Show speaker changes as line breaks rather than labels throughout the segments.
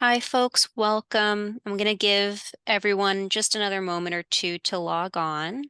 Hi, folks. Welcome. I'm going to give everyone just another moment or two to log on.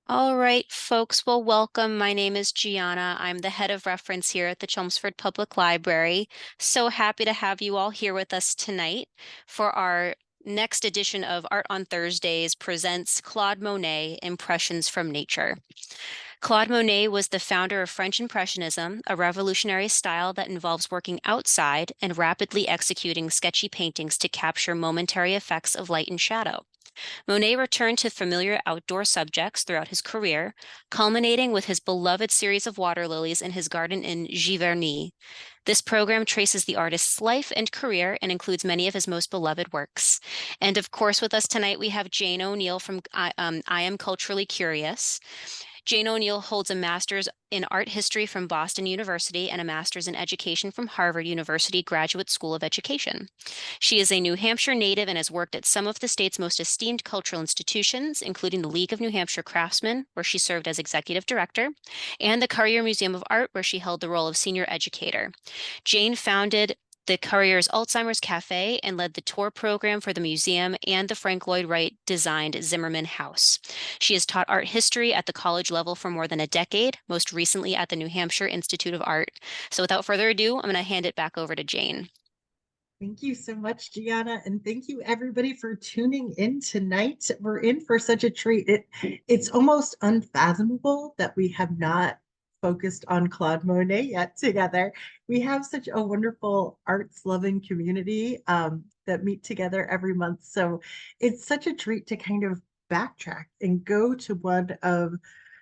All right, folks. Well, welcome. My name is Gianna. I'm the head of reference here at the Chelmsford Public Library. So happy to have you all here with us tonight for our next edition of Art on Thursdays presents Claude Monet, Impressions from Nature. Claude Monet was the founder of French Impressionism, a revolutionary style that involves working outside and rapidly executing sketchy paintings to capture momentary effects of light and shadow. Monet returned to familiar outdoor subjects throughout his career, culminating with his beloved series of water lilies in his garden in Giverny. This program traces the artist's life and career and includes many of his most beloved works. And of course, with us tonight, we have Jane Oneail from I Am Culturally Curious. Jane Oneail holds a master's in art history from Boston University and a master's in education from Harvard University Graduate School of Education. She is a New Hampshire native and has worked at some of the state's most esteemed cultural institutions, including the League of New Hampshire Craftsmen, where she served as executive director, and the Currier Museum of Art, where she held the role of senior educator. Jane founded the Currier's Alzheimer's Cafe and led the tour program for the museum and the Frank Lloyd Wright-designed Zimmerman House. She has taught art history at the college level for more than a decade, most recently at the New Hampshire Institute of Art. So without further ado, I'm going to hand it back over to Jane.
Thank you so much, Gianna, and thank you everybody for tuning in tonight. We're in for such a treat. It's almost unfathomable that we have not focused on Claude Monet yet together. We have such a wonderful arts loving community that meet together every month. So it's such a treat to kind of backtrack and go to one of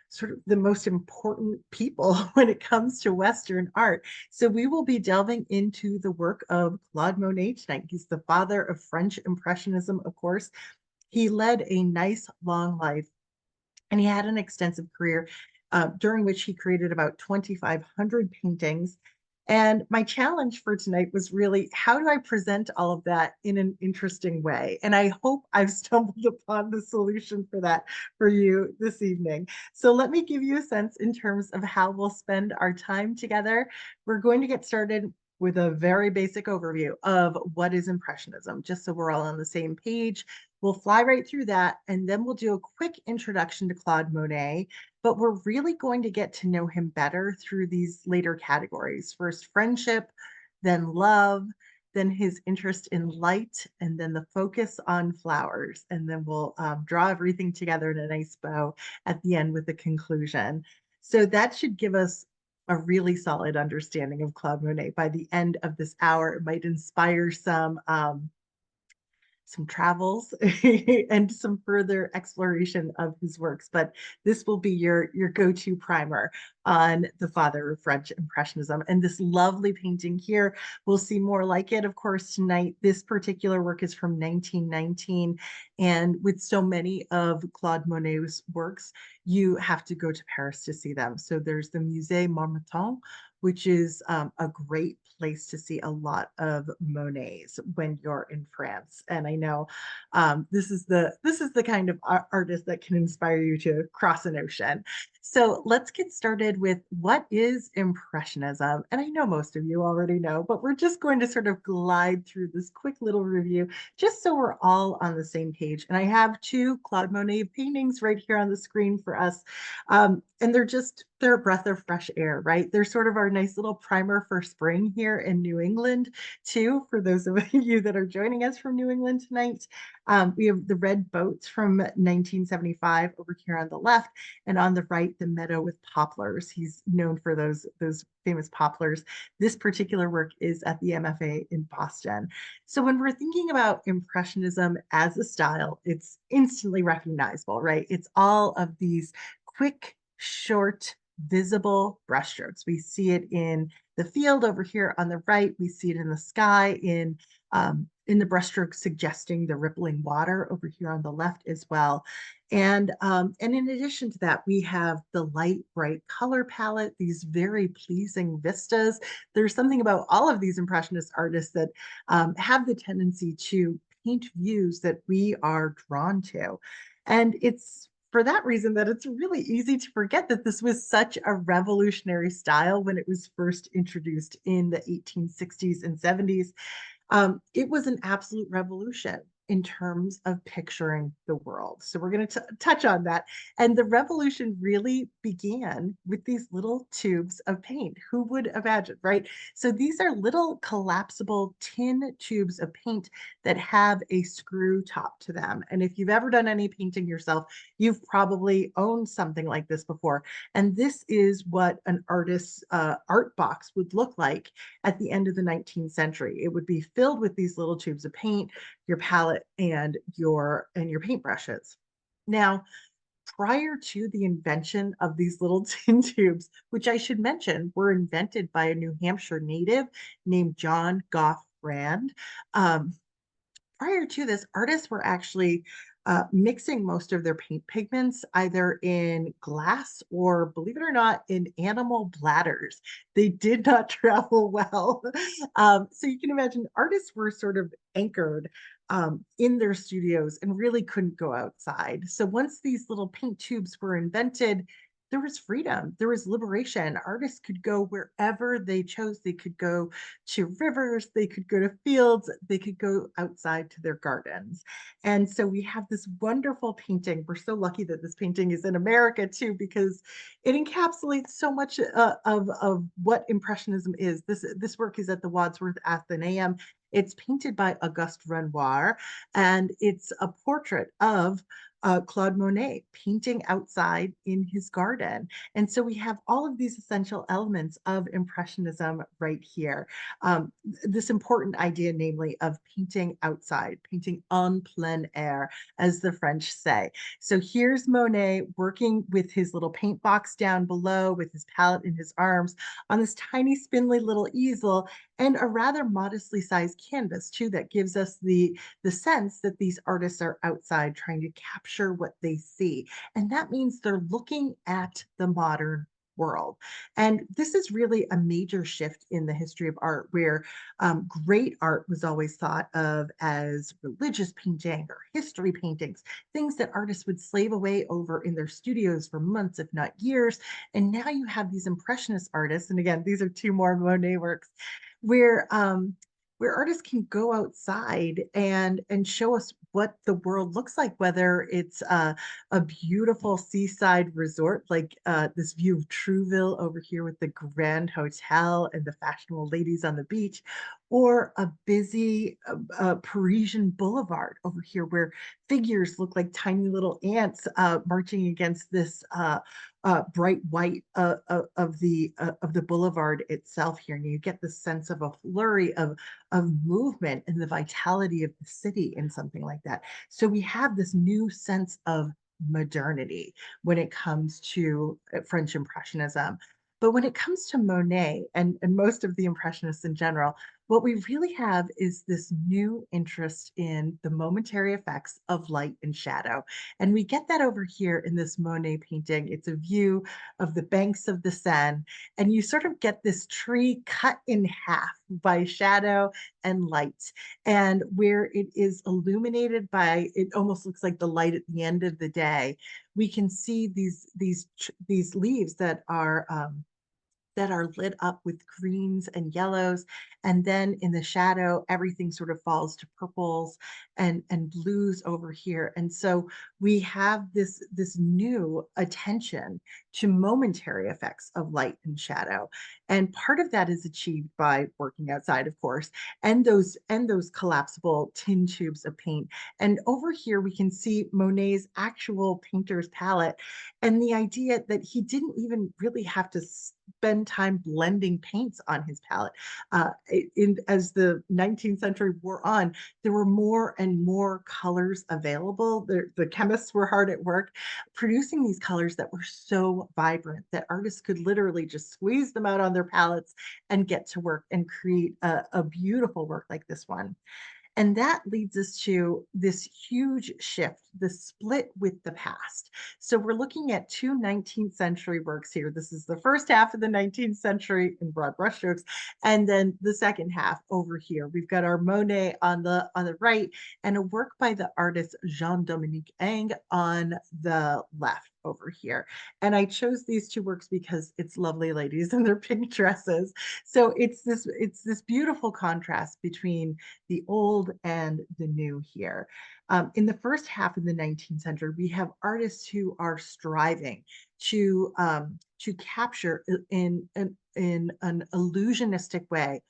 sort of the most important people when it comes to Western art. So we will be delving into the work of Claude Monet tonight. He's the father of French Impressionism, of course. He led a nice long life and he had an extensive career during which he created about 2,500 paintings. And my challenge for tonight was really how do I present all of that in an interesting way? And I hope I've stumbled upon the solution for that for you this evening. So let me give you a sense in terms of how we'll spend our time together. We're going to get started with a very basic overview of what is Impressionism, just so we're all on the same page. We'll fly right through that, and then we'll do a quick introduction to Claude Monet, but we're really going to get to know him better through these later categories. First, friendship, then love, then his interest in light, and then the focus on flowers. And then we'll draw everything together in a nice bow at the end with the conclusion. So that should give us a really solid understanding of Claude Monet. By the end of this hour, it might inspire some travels and some further exploration of his works. But this will be your go-to primer on the father of French Impressionism. And this lovely painting here, we'll see more like it, of course, tonight. This particular work is from 1919. And with so many of Claude Monet's works, you have to go to Paris to see them. So there's the Musee Marmottan, which is a great place to see a lot of Monets when you're in France. And I know this is the kind of artist that can inspire you to cross an ocean. So let's get started with what is Impressionism. And I know most of you already know, but we're just going to sort of glide through this quick little review just so we're all on the same page. And I have two Claude Monet paintings right here on the screen for us. And they're a breath of fresh air, right? They're sort of our nice little primer for spring here in New England, too, for those of you that are joining us from New England tonight. We have the red boats from 1975 over here on the left, and on the right, the meadow with poplars. He's known for those famous poplars. This particular work is at the MFA in Boston. So when we're thinking about Impressionism as a style, it's instantly recognizable, right? It's all of these quick, short, visible brushstrokes. We see it in the field over here on the right. We see it in the sky in in the brushstroke suggesting the rippling water over here on the left as well. And in addition to that, we have the light, bright color palette, these very pleasing vistas. There's something about all of these Impressionist artists that have the tendency to paint views that we are drawn to. And it's for that reason that it's really easy to forget that this was such a revolutionary style when it was first introduced in the 1860s and 70s. It was an absolute revolution in terms of picturing the world. So we're going to touch on that. And the revolution really began with these little tubes of paint. Who would imagine, right? So these are little collapsible tin tubes of paint that have a screw top to them. And if you've ever done any painting yourself, you've probably owned something like this before. And this is what an artist's art box would look like at the end of the 19th century. It would be filled with these little tubes of paint, your palette, and your paintbrushes. Now, prior to the invention of these little tin tubes, which I should mention were invented by a New Hampshire native named John Goff Brand, um, prior to this, artists were actually mixing most of their paint pigments either in glass or, believe it or not, in animal bladders. They did not travel well. So you can imagine artists were sort of anchored in their studios and really couldn't go outside. So once these little paint tubes were invented, there was freedom, there was liberation. Artists could go wherever they chose. They could go to rivers, they could go to fields, they could go outside to their gardens. And so we have this wonderful painting. We're so lucky that this painting is in America too, because it encapsulates so much of what Impressionism is. This work is at the Wadsworth Athenaeum. It's painted by Auguste Renoir, and it's a portrait of Claude Monet painting outside in his garden. And so we have all of these essential elements of Impressionism right here. This important idea, namely, of painting outside, painting en plein air, as the French say. So here's Monet working with his little paint box down below, with his palette in his arms, on this tiny, spindly little easel, and a rather modestly sized canvas, too, that gives us the sense that these artists are outside trying to capture what they see. And that means they're looking at the modern world. And this is really a major shift in the history of art, where great art was always thought of as religious painting or history paintings, things that artists would slave away over in their studios for months, if not years. And now you have these Impressionist artists, and again, these are two more Monet works, where where artists can go outside and show us what the world looks like, whether it's a beautiful seaside resort like this view of Trouville over here with the Grand Hotel and the fashionable ladies on the beach, or a busy Parisian boulevard over here where figures look like tiny little ants marching against this bright white of the boulevard itself here, and you get the sense of a flurry of movement and the vitality of the city in something like that. So we have this new sense of modernity when it comes to French Impressionism. But when it comes to Monet and most of the Impressionists in general, what we really have is this new interest in the momentary effects of light and shadow. And we get that over here in this Monet painting. It's a view of the banks of the Seine, and you sort of get this tree cut in half by shadow and light. And where it is illuminated by, it almost looks like the light at the end of the day, we can see these leaves that are lit up with greens and yellows. And then in the shadow, everything sort of falls to purples and blues over here. And so we have this new attention to momentary effects of light and shadow. And part of that is achieved by working outside, of course, and those collapsible tin tubes of paint. And over here, we can see Monet's actual painter's palette, and the idea that he didn't even really have to spend time blending paints on his palette. As the 19th century wore on, there were more and more colors available. The chemists were hard at work producing these colors that were so vibrant that artists could literally just squeeze them out on their palettes and get to work and create a beautiful work like this one. And that leads us to this huge shift, the split with the past. So we're looking at two 19th century works here. This is the first half of the 19th century in broad brushstrokes, and then the second half over here. We've got our Monet on the right, and a work by the artist Jean-Dominique Eng on the left over here. And I chose these two works because it's lovely ladies in their pink dresses. So it's this beautiful contrast between the old and the new here. In the first half of the 19th century, we have artists who are striving to capture in an illusionistic way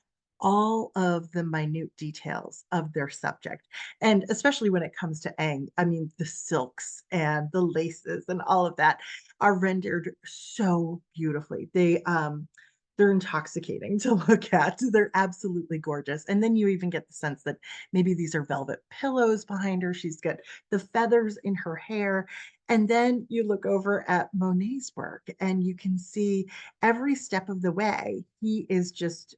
all of the minute details of their subject. And especially when it comes to Eng, I mean, the silks and the laces and all of that are rendered so beautifully. They're intoxicating to look at. They're absolutely gorgeous. And then you even get the sense that maybe these are velvet pillows behind her. She's got the feathers in her hair. And then you look over at Monet's work and you can see every step of the way, he is just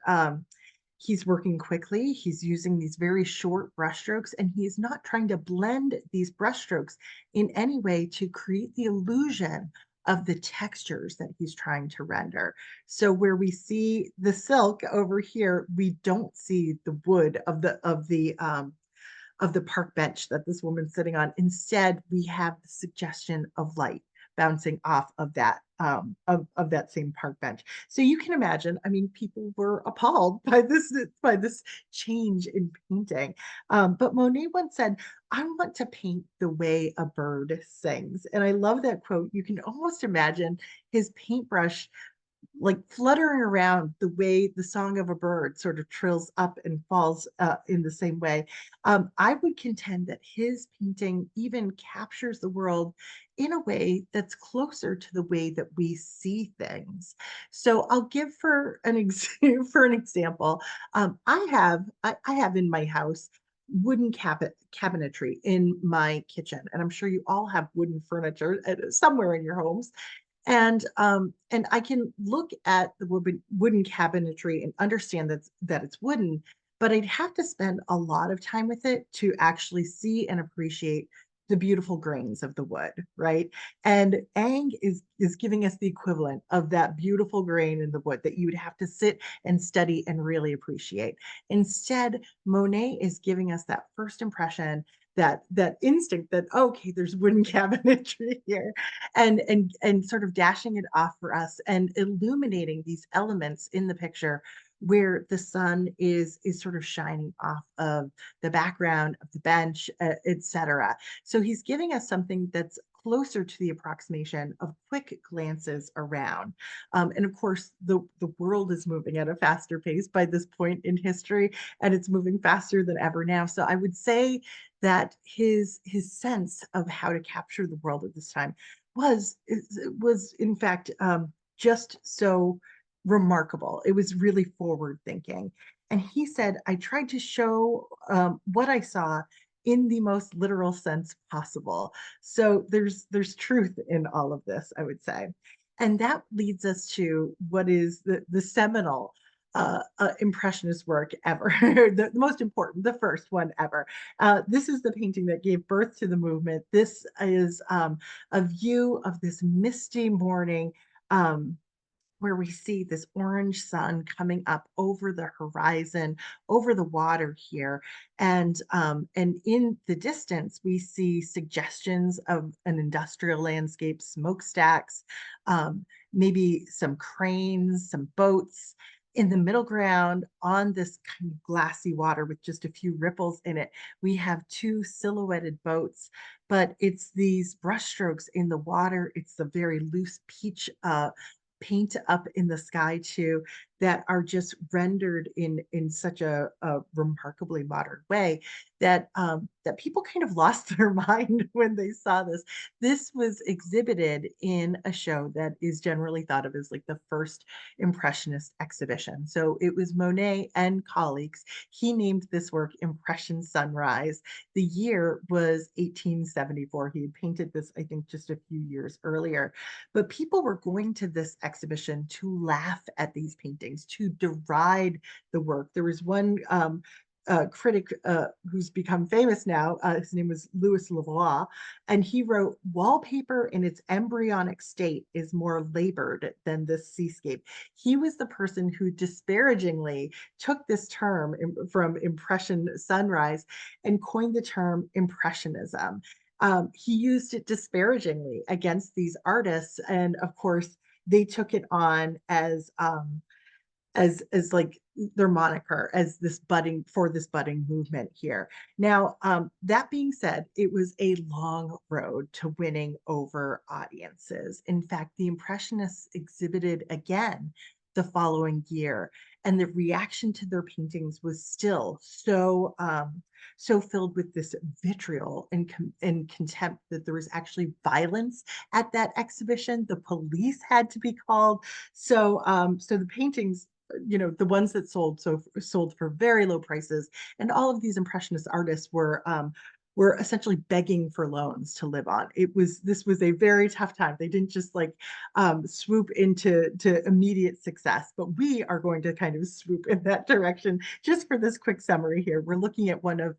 he's working quickly. He's using these very short brushstrokes, and he's not trying to blend these brushstrokes in any way to create the illusion of the textures that he's trying to render. So where we see the silk over here, we don't see the wood of the park bench that this woman's sitting on. Instead, we have the suggestion of light bouncing off of that same park bench. So you can imagine, I mean, people were appalled by this change in painting. But Monet once said, "I want to paint the way a bird sings." And I love that quote. You can almost imagine his paintbrush like fluttering around the way the song of a bird sort of trills up and falls in the same way. I would contend that his painting even captures the world in a way that's closer to the way that we see things. So I'll give for an example. I have in my house wooden cabinetry in my kitchen, and I'm sure you all have wooden furniture somewhere in your homes. And I can look at the wooden cabinetry and understand that it's wooden, but I'd have to spend a lot of time with it to actually see and appreciate the beautiful grains of the wood, right? And Ang is giving us the equivalent of that beautiful grain in the wood that you would have to sit and study and really appreciate. Instead, Monet is giving us that first impression, that instinct that okay, there's wooden cabinetry here, and sort of dashing it off for us and illuminating these elements in the picture where the sun is sort of shining off of the background of the bench, etc. So he's giving us something that's closer to the approximation of quick glances around. And of course, the world is moving at a faster pace by this point in history, and it's moving faster than ever now. So I would say that his sense of how to capture the world at this time was in fact just so remarkable. It was really forward thinking. And he said, I tried to show what I saw in the most literal sense possible. So there's truth in all of this, I would say. And that leads us to what is the seminal impressionist work ever, the most important, the first one ever. This is the painting that gave birth to the movement. This is a view of this misty morning, um, where we see this orange sun coming up over the horizon, over the water here. And in the distance, we see suggestions of an industrial landscape, smokestacks, maybe some cranes, some boats. In the middle ground, on this kind of glassy water with just a few ripples in it, we have two silhouetted boats, but it's these brushstrokes in the water. It's the very loose peach paint up in the sky too that are just rendered in such a remarkably modern way that that people kind of lost their mind when they saw this. This was exhibited in a show that is generally thought of as like the first Impressionist exhibition. So it was Monet and colleagues. He named this work Impression Sunrise. The year was 1874. He had painted this, I think, just a few years earlier. But people were going to this exhibition to laugh at these paintings, to deride the work. There was one critic who's become famous now. His name was Louis Lavoie, and he wrote, "Wallpaper in its embryonic state is more labored than this seascape." He was the person who disparagingly took this term from Impression Sunrise and coined the term Impressionism. He used it disparagingly against these artists, and of course, they took it on as like their moniker as this budding movement here. Now, that being said, it was a long road to winning over audiences. In fact, the Impressionists exhibited again the following year, and the reaction to their paintings was still so filled with this vitriol and contempt that there was actually violence at that exhibition. The police had to be called. So the paintings, the ones that sold for very low prices, and all of these impressionist artists were essentially begging for loans to live on. This was a very tough time. They didn't just like swoop into to immediate success, but we are going to kind of swoop in that direction. Just for this quick summary here, we're looking at one of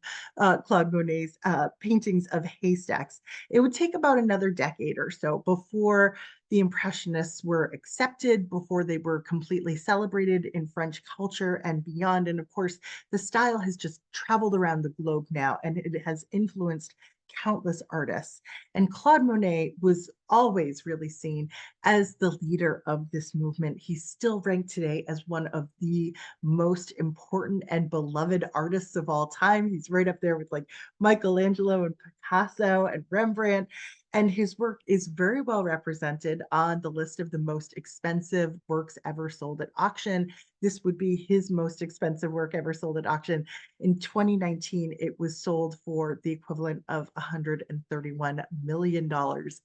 Claude Monet's paintings of haystacks. It would take about another decade or so before the Impressionists were accepted, before they were completely celebrated in French culture and beyond. And of course, the style has just traveled around the globe now, and it has influenced countless artists. And Claude Monet was always really seen as the leader of this movement. He's still ranked today as one of the most important and beloved artists of all time. He's right up there with like Michelangelo and Picasso and Rembrandt. And his work is very well represented on the list of the most expensive works ever sold at auction. This would be his most expensive work ever sold at auction. In 2019, it was sold for the equivalent of $131 million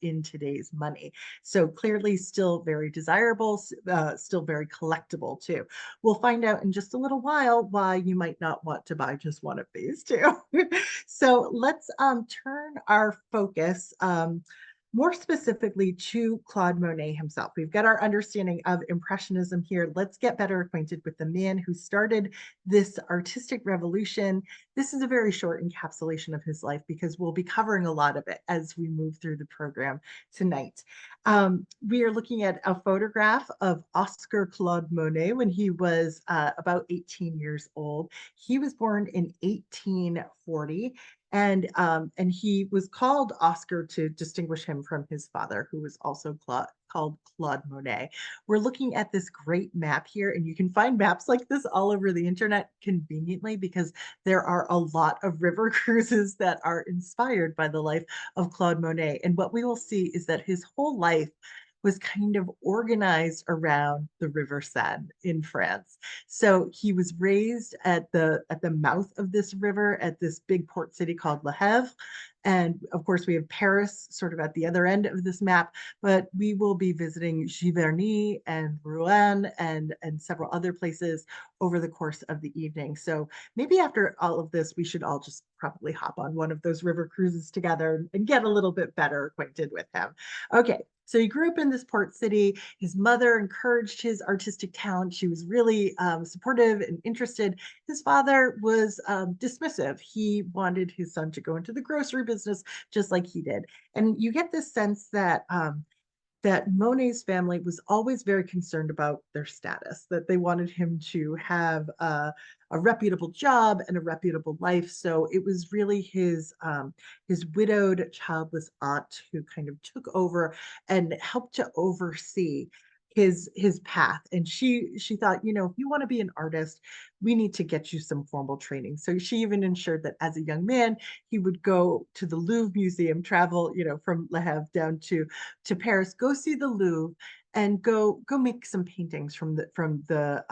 in today's money. So clearly still very desirable, still very collectible too. We'll find out in just a little while why you might not want to buy just one of these too. So let's turn our focus more specifically to Claude Monet himself. We've got our understanding of Impressionism here. Let's get better acquainted with the man who started this artistic revolution. This is a very short encapsulation of his life because we'll be covering a lot of it as we move through the program tonight. We are looking at a photograph of Oscar Claude Monet when he was about 18 years old. He was born in 1840, and he was called Oscar to distinguish him from his father, who was also called Claude Monet. We're looking at this great map here, and you can find maps like this all over the internet conveniently because there are a lot of river cruises that are inspired by the life of Claude Monet. And what we will see is that his whole life was kind of organized around the River Seine in France. So he was raised at the mouth of this river at this big port city called Le Havre. And of course, we have Paris sort of at the other end of this map, but we will be visiting Giverny and Rouen and several other places over the course of the evening. So maybe after all of this, we should all just probably hop on one of those river cruises together and get a little bit better acquainted with him. Okay, so he grew up in this port city. His mother encouraged his artistic talent. She was really supportive and interested. His father was dismissive. He wanted his son to go into the grocery business just like he did. And you get this sense that Monet's family was always very concerned about their status, that they wanted him to have a reputable job and a reputable life. So it was really his widowed, childless aunt who kind of took over and helped to oversee his path. And she thought, if you want to be an artist, we need to get you some formal training. So she even ensured that as a young man, he would go to the Louvre Museum, travel, from Le Havre down to Paris, go see the Louvre, and go make some paintings from the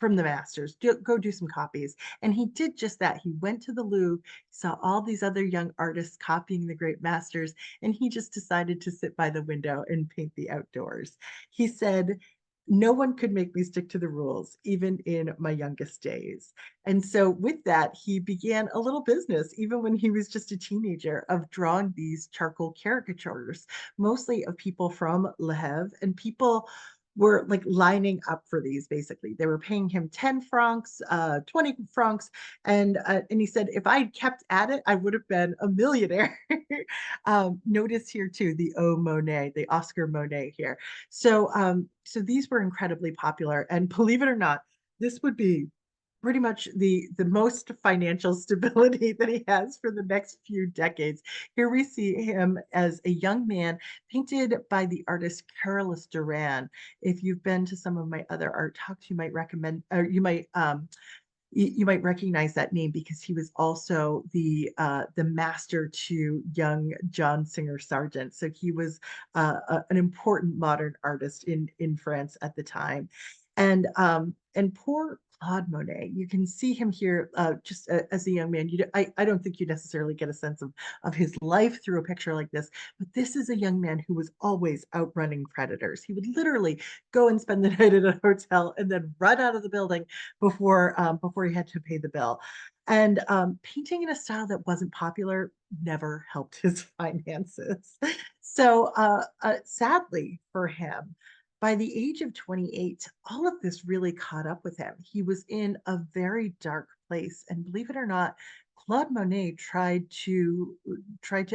masters. Go do some copies. And he did just that. He went to the Louvre, saw all these other young artists copying the great masters, and he just decided to sit by the window and paint the outdoors. He said, no one could make me stick to the rules, even in my youngest days. And so, with that, he began a little business, even when he was just a teenager, of drawing these charcoal caricatures, mostly of people from Le Havre, and people were like lining up for these. Basically, they were paying him 10 francs, 20 francs, and he said, if I'd kept at it, I would have been a millionaire. Notice here too the O Monet, the Oscar Monet here. So these were incredibly popular, and believe it or not, this would be pretty much the most financial stability that he has for the next few decades. Here we see him as a young man, painted by the artist Carolus Duran. If you've been to some of my other art talks, you might recommend, or you might recognize that name, because he was also the master to young John Singer Sargent. So he was an important modern artist in France at the time, and poor Claude Monet. You can see him here just as a young man. I don't think you necessarily get a sense of his life through a picture like this, but this is a young man who was always outrunning predators. He would literally go and spend the night at a hotel and then run out of the building before he had to pay the bill. And painting in a style that wasn't popular never helped his finances. So sadly for him, by the age of 28, all of this really caught up with him. He was in a very dark place, and believe it or not, Claude Monet tried to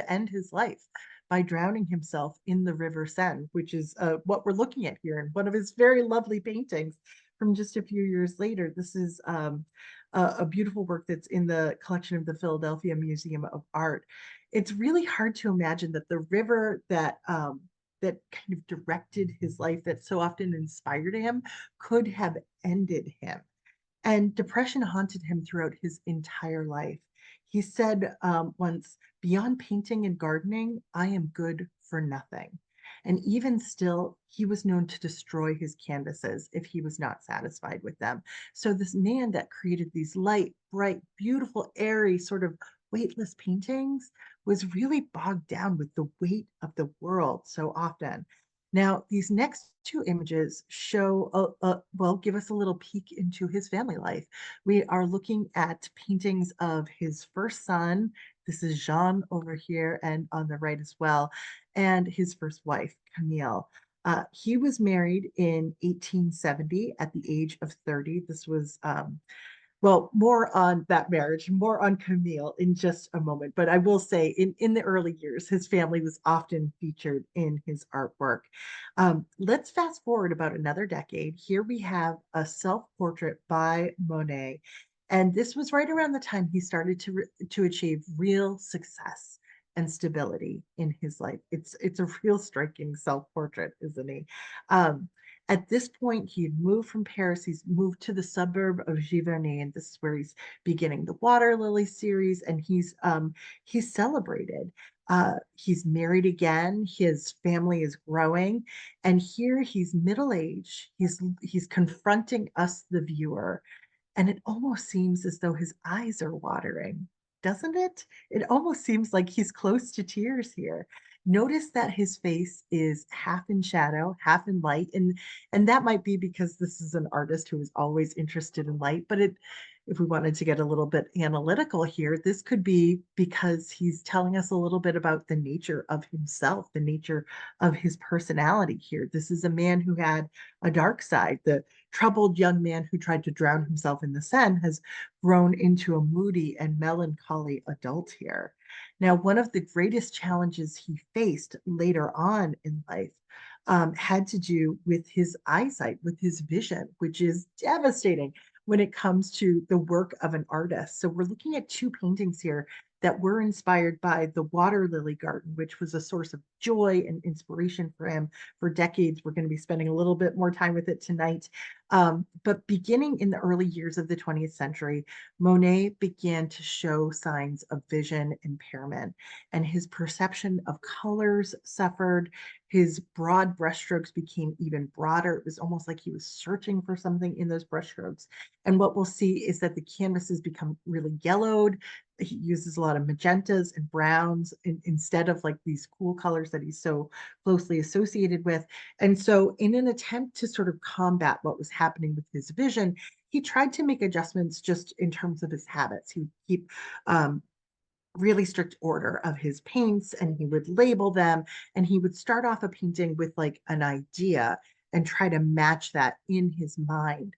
end his life by drowning himself in the River Seine, which is what we're looking at here in one of his very lovely paintings from just a few years later. This is a beautiful work that's in the collection of the Philadelphia Museum of Art. It's really hard to imagine that the river that kind of directed his life, that so often inspired him, could have ended him. And depression haunted him throughout his entire life. He said once, beyond painting and gardening, I am good for nothing. And even still, he was known to destroy his canvases if he was not satisfied with them. So, this man that created these light, bright, beautiful, airy, sort of weightless paintings was really bogged down with the weight of the world so often. Now, these next two images show, well, give us a little peek into his family life. We are looking at paintings of his first son. This is Jean over here, and on the right as well, and his first wife, Camille. He was married in 1870 at the age of 30. This was well, more on that marriage, more on Camille in just a moment. But I will say, in the early years, his family was often featured in his artwork. Let's fast forward about another decade. Here we have a self portrait by Monet. And this was right around the time he started to achieve real success and stability in his life. It's a real striking self portrait, isn't he? Um, at this point, he had moved from Paris. He's moved to the suburb of Giverny, and this is where he's beginning the water lily series, and he's celebrated. He's married again. His family is growing, and here he's middle aged. He's confronting us, the viewer, and it almost seems as though his eyes are watering, doesn't it? It almost seems like he's close to tears here. Notice that his face is half in shadow, half in light, and that might be because this is an artist who is always interested in light, but it if we wanted to get a little bit analytical here, this could be because he's telling us a little bit about the nature of himself, the nature of his personality here. This is a man who had a dark side. The troubled young man who tried to drown himself in the Seine has grown into a moody and melancholy adult here. Now, one of the greatest challenges he faced later on in life had to do with his eyesight, with his vision, which is devastating when it comes to the work of an artist. So we're looking at two paintings here that were inspired by the water lily garden, which was a source of joy and inspiration for him for decades. We're going to be spending a little bit more time with it tonight. But beginning in the early years of the 20th century, Monet began to show signs of vision impairment, and his perception of colors suffered. His broad brushstrokes became even broader. It was almost like he was searching for something in those brushstrokes. And what we'll see is that the canvases become really yellowed. He uses a lot of magentas and browns instead of like these cool colors that he's so closely associated with. And so, in an attempt to sort of combat what was happening with his vision, he tried to make adjustments just in terms of his habits. He would keep really strict order of his paints, and he would label them, and he would start off a painting with like an idea and try to match that in his mind,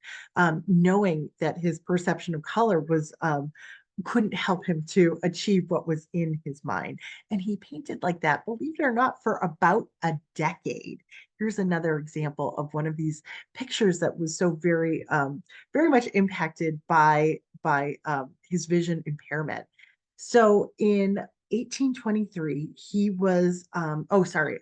knowing that his perception of color was couldn't help him to achieve what was in his mind. And he painted like that, believe it or not, for about a decade. Here's another example of one of these pictures that was so very much impacted by his vision impairment. So in 1823, he was, oh, sorry,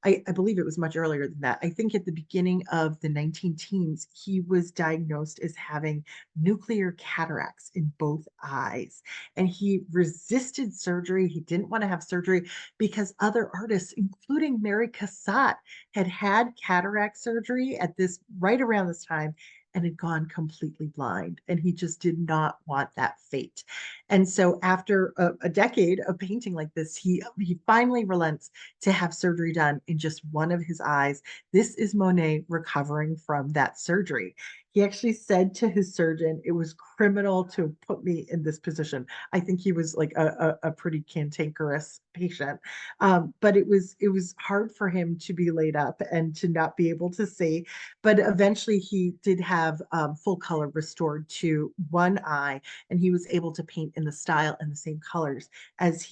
I believe it was much earlier than that. I think at the beginning of the 19 teens, he was diagnosed as having nuclear cataracts in both eyes. And he resisted surgery. He didn't want to have surgery because other artists, including Mary Cassatt, had had cataract surgery at this right around this time and had gone completely blind. And he just did not want that fate. And so after a decade of painting like this, he finally relents to have surgery done in just one of his eyes. This is Monet recovering from that surgery. He actually said to his surgeon, "It was criminal to put me in this position." I think he was like a pretty cantankerous patient, but it was hard for him to be laid up and to not be able to see. But eventually, he did have full color restored to one eye, and he was able to paint in the style and the same colors as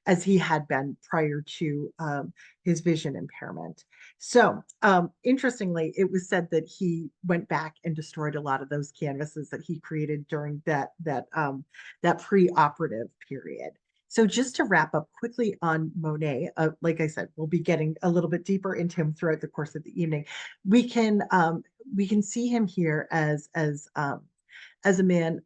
as he had been prior to his vision impairment. So, interestingly, it was said that he went back and destroyed a lot of those canvases that he created during that pre-operative period. So, just to wrap up quickly on Monet, like I said, we'll be getting a little bit deeper into him throughout the course of the evening. We can we can see him here as a man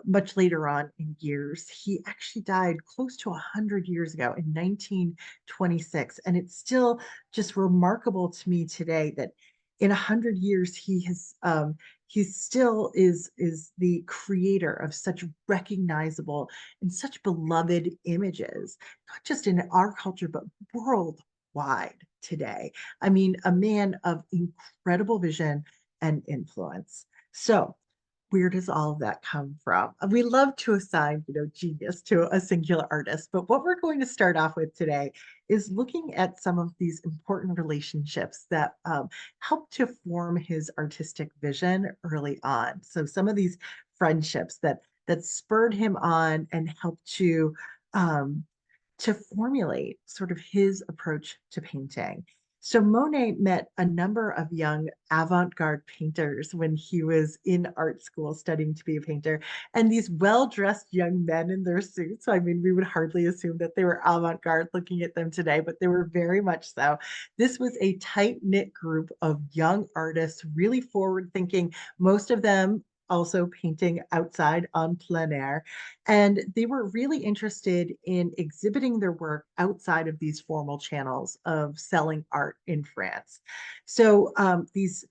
much later on in years. He actually died close to 100 years ago in 1926. And it's still just remarkable to me today that in 100 years, he still is the creator of such recognizable and such beloved images, not just in our culture, but worldwide today. I mean, a man of incredible vision and influence. So, where does all of that come from? We love to assign, genius to a singular artist, but what we're going to start off with today is looking at some of these important relationships that helped to form his artistic vision early on. So some of these friendships that spurred him on and helped um, to formulate sort of his approach to painting. So Monet met a number of young avant-garde painters when he was in art school studying to be a painter. And these well-dressed young men in their suits, I mean, we would hardly assume that they were avant-garde looking at them today, but they were very much so. This was a tight-knit group of young artists, really forward-thinking, most of them also painting outside on plein air. And they were really interested in exhibiting their work outside of these formal channels of selling art in France. So these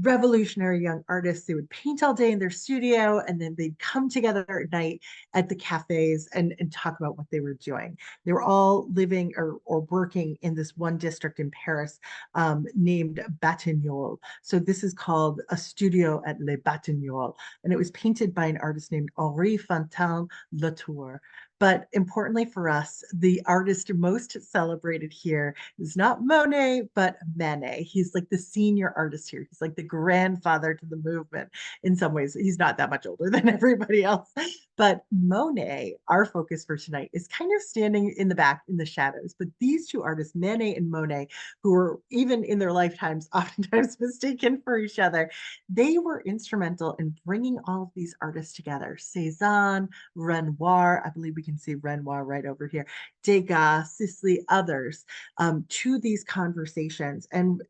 revolutionary young artists, they would paint all day in their studio and then they'd come together at night at the cafes and talk about what they were doing. They were all living or working in this one district in Paris named Batignolles. So this is called a studio at Les Batignolles, and it was painted by an artist named Henri Fantin Latour. But importantly for us, the artist most celebrated here is not Monet, but Manet. He's like the senior artist here. He's like the grandfather to the movement in some ways. He's not that much older than everybody else. But Monet, our focus for tonight, is kind of standing in the back in the shadows. But these two artists, Manet and Monet, who were even in their lifetimes oftentimes mistaken for each other, they were instrumental in bringing all of these artists together. Cézanne, Renoir, I believe we can can see Renoir right over here, Degas, Sisley, others, to these conversations. And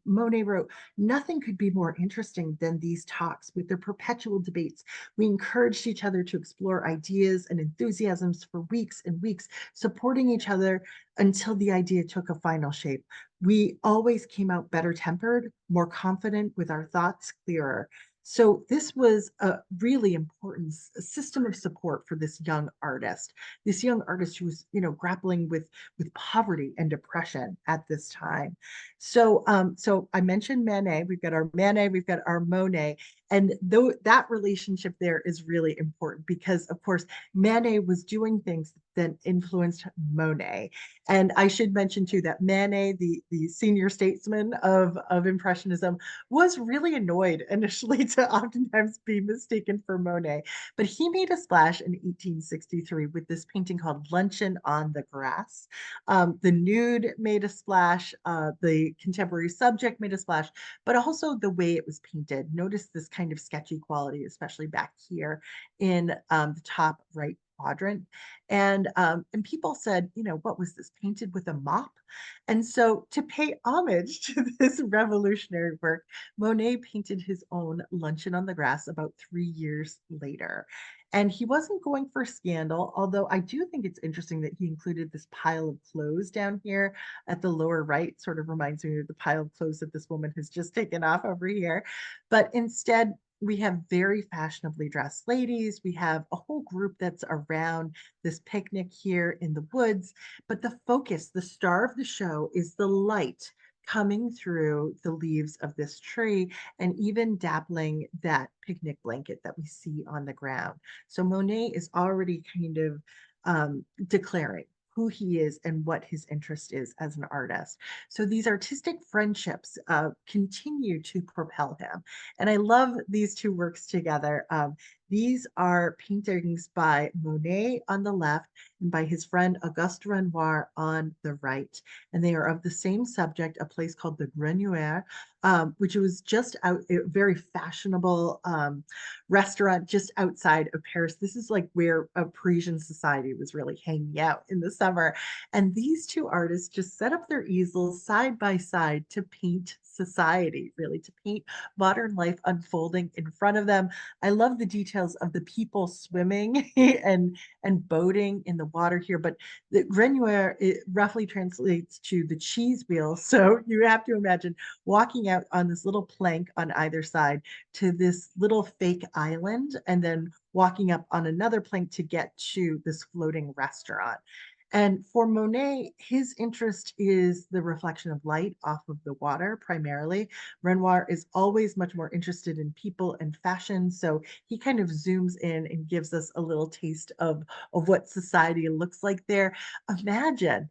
Monet wrote, nothing could be more interesting than these talks with their perpetual debates. We encouraged each other to explore ideas and enthusiasms for weeks and weeks, supporting each other until the idea took a final shape. We always came out better tempered, more confident, with our thoughts clearer. So this was a really important system of support for this young artist who was, grappling with poverty and depression at this time. So I mentioned Manet. We've got our Manet, we've got our Monet, and though that relationship there is really important because, of course, Manet was doing things that influenced Monet. And I should mention too that Manet, the senior statesman of Impressionism, was really annoyed initially to oftentimes be mistaken for Monet. But he made a splash in 1863 with this painting called Luncheon on the Grass. The nude made a splash, the contemporary subject made a splash, but also the way it was painted. Notice this kind of sketchy quality, especially back here in the top right quadrant. And people said, what was this, painted with a mop? And so to pay homage to this revolutionary work, Monet painted his own Luncheon on the Grass about 3 years later. And he wasn't going for scandal, although I do think it's interesting that he included this pile of clothes down here at the lower right, sort of reminds me of the pile of clothes that this woman has just taken off over here. But instead, we have very fashionably dressed ladies. We have a whole group that's around this picnic here in the woods. But the focus, the star of the show, is the light coming through the leaves of this tree and even dappling that picnic blanket that we see on the ground. So Monet is already kind of declaring who he is and what his interest is as an artist. So these artistic friendships continue to propel him. And I love these two works together. These are paintings by Monet on the left and by his friend Auguste Renoir on the right. And they are of the same subject, a place called the Grenier, which was just out, a very fashionable restaurant just outside of Paris. This is like where a Parisian society was really hanging out in the summer. And these two artists just set up their easels side by side to paint society, really, to paint modern life unfolding in front of them. I love the details of the people swimming and boating in the water here, but the Grenier, it roughly translates to the cheese wheel. So you have to imagine walking out on this little plank on either side to this little fake island and then walking up on another plank to get to this floating restaurant. And for Monet, his interest is the reflection of light off of the water primarily. Renoir is always much more interested in people and fashion. So he kind of zooms in and gives us a little taste of what society looks like there. Imagine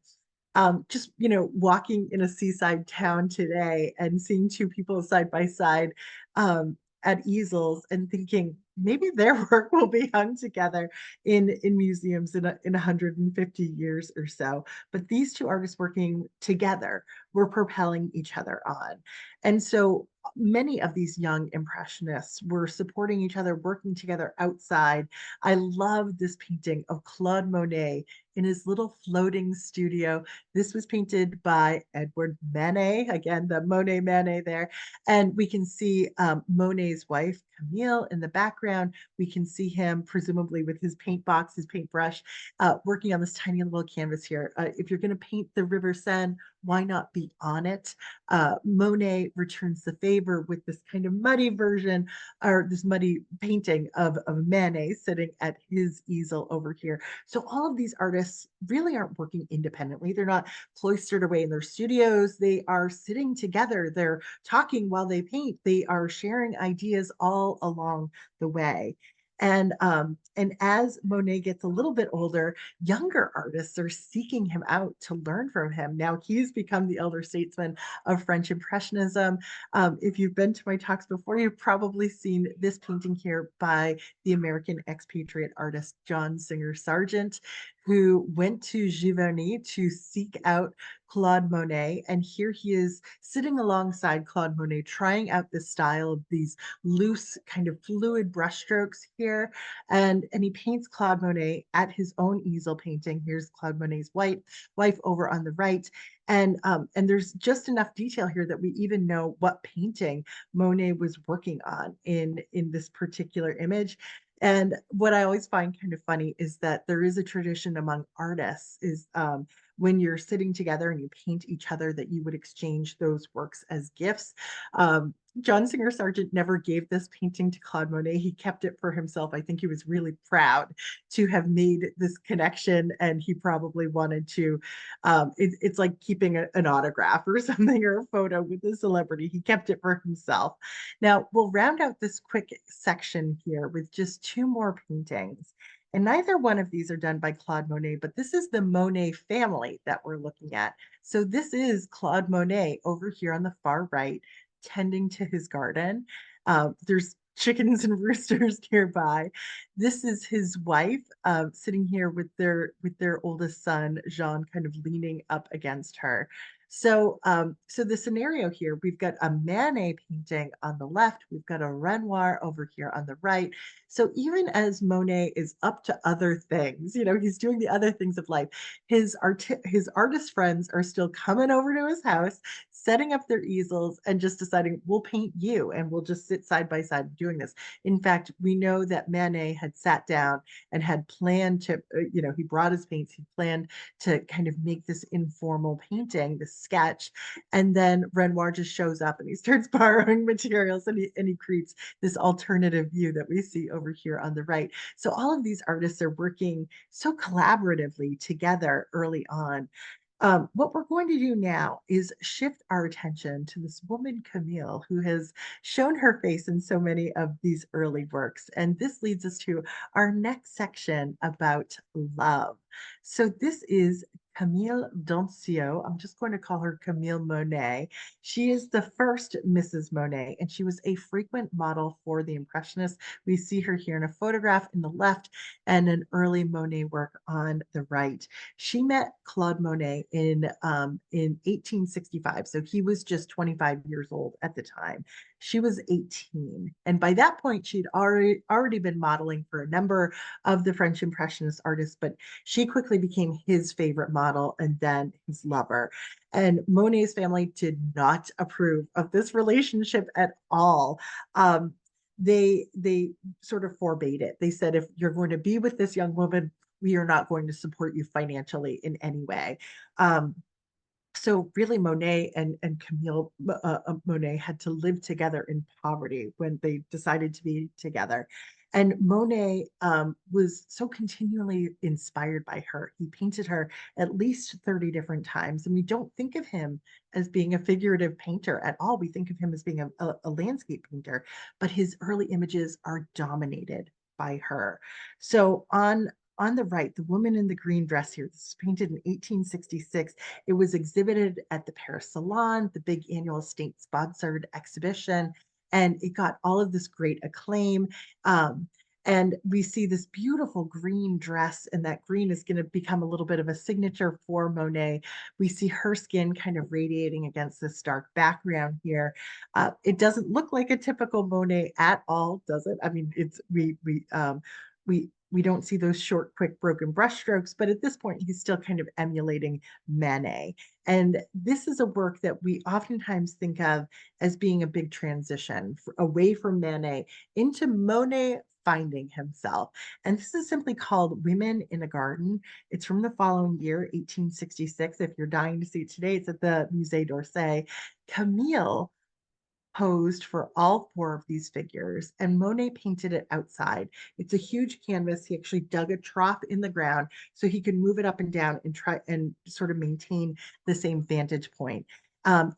just walking in a seaside town today and seeing two people side by side at easels and thinking maybe their work will be hung together in museums in 150 years or so. But these two artists working together were propelling each other on. And so many of these young impressionists were supporting each other, working together outside. I love this painting of Claude Monet in his little floating studio. This was painted by Edward Manet, again, the Monet Manet there. And we can see Monet's wife, Camille, in the background. We can see him presumably with his paint box, his paintbrush, working on this tiny little canvas here. If you're going to paint the River Seine, why not be on it? Monet returns the favor with this kind of muddy version or this muddy painting of Manet sitting at his easel over here. So all of these artists really aren't working independently. They're not cloistered away in their studios. They are sitting together. They're talking while they paint. They are sharing ideas all along the way. And as Monet gets a little bit older, younger artists are seeking him out to learn from him. Now he's become the elder statesman of French Impressionism. If you've been to my talks before, you've probably seen this painting here by the American expatriate artist John Singer Sargent, who went to Giverny to seek out Claude Monet. And here he is sitting alongside Claude Monet, trying out the style of these loose, kind of fluid brushstrokes here. And he paints Claude Monet at his own easel painting. Here's Claude Monet's wife over on the right. And there's just enough detail here that we even know what painting Monet was working on in this particular image. And what I always find kind of funny is that there is a tradition among artists is when you're sitting together and you paint each other that you would exchange those works as gifts. John Singer Sargent never gave this painting to Claude Monet. He kept it for himself. I think he was really proud to have made this connection, and he probably wanted to. It's like keeping an autograph or something or a photo with a celebrity. He kept it for himself. Now, we'll round out this quick section here with just two more paintings. And neither one of these are done by Claude Monet, but this is the Monet family that we're looking at. So this is Claude Monet over here on the far right, tending to his garden. There's chickens and roosters nearby. This is his wife sitting here with their oldest son, Jean, kind of leaning up against her. So the scenario here, we've got a Manet painting on the left, we've got a Renoir over here on the right. So even as Monet is up to other things, he's doing the other things of life, his artist friends are still coming over to his house, setting up their easels and just deciding, we'll paint you and we'll just sit side by side doing this. In fact, we know that Manet had sat down and had planned to, he brought his paints, he planned to kind of make this informal painting, this sketch. And then Renoir just shows up and he starts borrowing materials and he creates this alternative view that we see over here on the right. So all of these artists are working so collaboratively together early on. What we're going to do now is shift our attention to this woman, Camille, who has shown her face in so many of these early works. And this leads us to our next section about love. So this is Camille Dancio. I'm just going to call her Camille Monet. She is the first Mrs. Monet, and she was a frequent model for the Impressionists. We see her here in a photograph in the left and an early Monet work on the right. She met Claude Monet in 1865, so he was just 25 years old at the time. She was 18, and by that point, she'd already been modeling for a number of the French Impressionist artists, but she quickly became his favorite model and then his lover. And Monet's family did not approve of this relationship at all. They sort of forbade it. They said, if you're going to be with this young woman, we are not going to support you financially in any way. So really Monet and Camille Monet had to live together in poverty when they decided to be together. And Monet was so continually inspired by her. He painted her at least 30 different times. And we don't think of him as being a figurative painter at all. We think of him as being a landscape painter, but his early images are dominated by her. So on the right, the woman in the green dress here, this is painted in 1866. It was exhibited at the Paris Salon, the big annual state-sponsored exhibition, and it got all of this great acclaim. And we see this beautiful green dress, and that green is going to become a little bit of a signature for Monet. We see her skin kind of radiating against this dark background here. It doesn't look like a typical Monet at all, does it? I mean, we don't see those short, quick, broken brushstrokes, but at this point, he's still kind of emulating Manet. And this is a work that we oftentimes think of as being a big transition away from Manet into Monet finding himself. And this is simply called Women in a Garden. It's from the following year, 1866. If you're dying to see it today, it's at the Musée d'Orsay. Camille posed for all four of these figures, and Monet painted it outside. It's a huge canvas. He actually dug a trough in the ground so he could move it up and down and try and sort of maintain the same vantage point.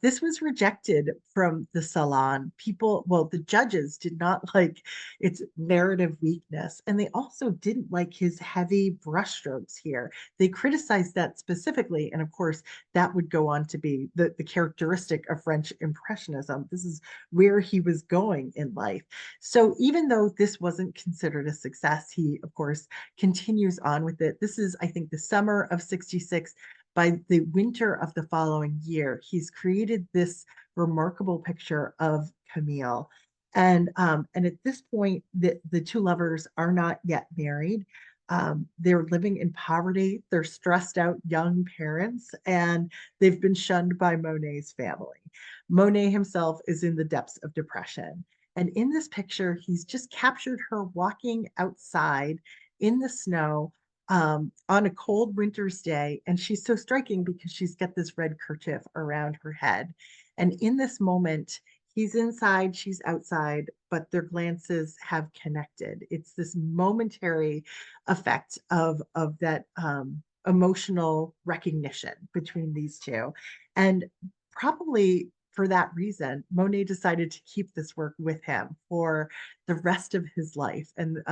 This was rejected from the salon. People, well, the judges did not like its narrative weakness, and they also didn't like his heavy brushstrokes here. They criticized that specifically, and of course, that would go on to be the characteristic of French Impressionism. This is where he was going in life. So even though this wasn't considered a success, he, of course, continues on with it. This is, I think, the summer of 66. By the winter of the following year, he's created this remarkable picture of Camille. And at this point, the two lovers are not yet married. They're living in poverty. They're stressed out young parents, and they've been shunned by Monet's family. Monet himself is in the depths of depression. And in this picture, he's just captured her walking outside in the snow on a cold winter's day. And she's so striking because she's got this red kerchief around her head. And in this moment, he's inside, she's outside, but their glances have connected. It's this momentary effect of that emotional recognition between these two. And probably for that reason, Monet decided to keep this work with him for the rest of his life. And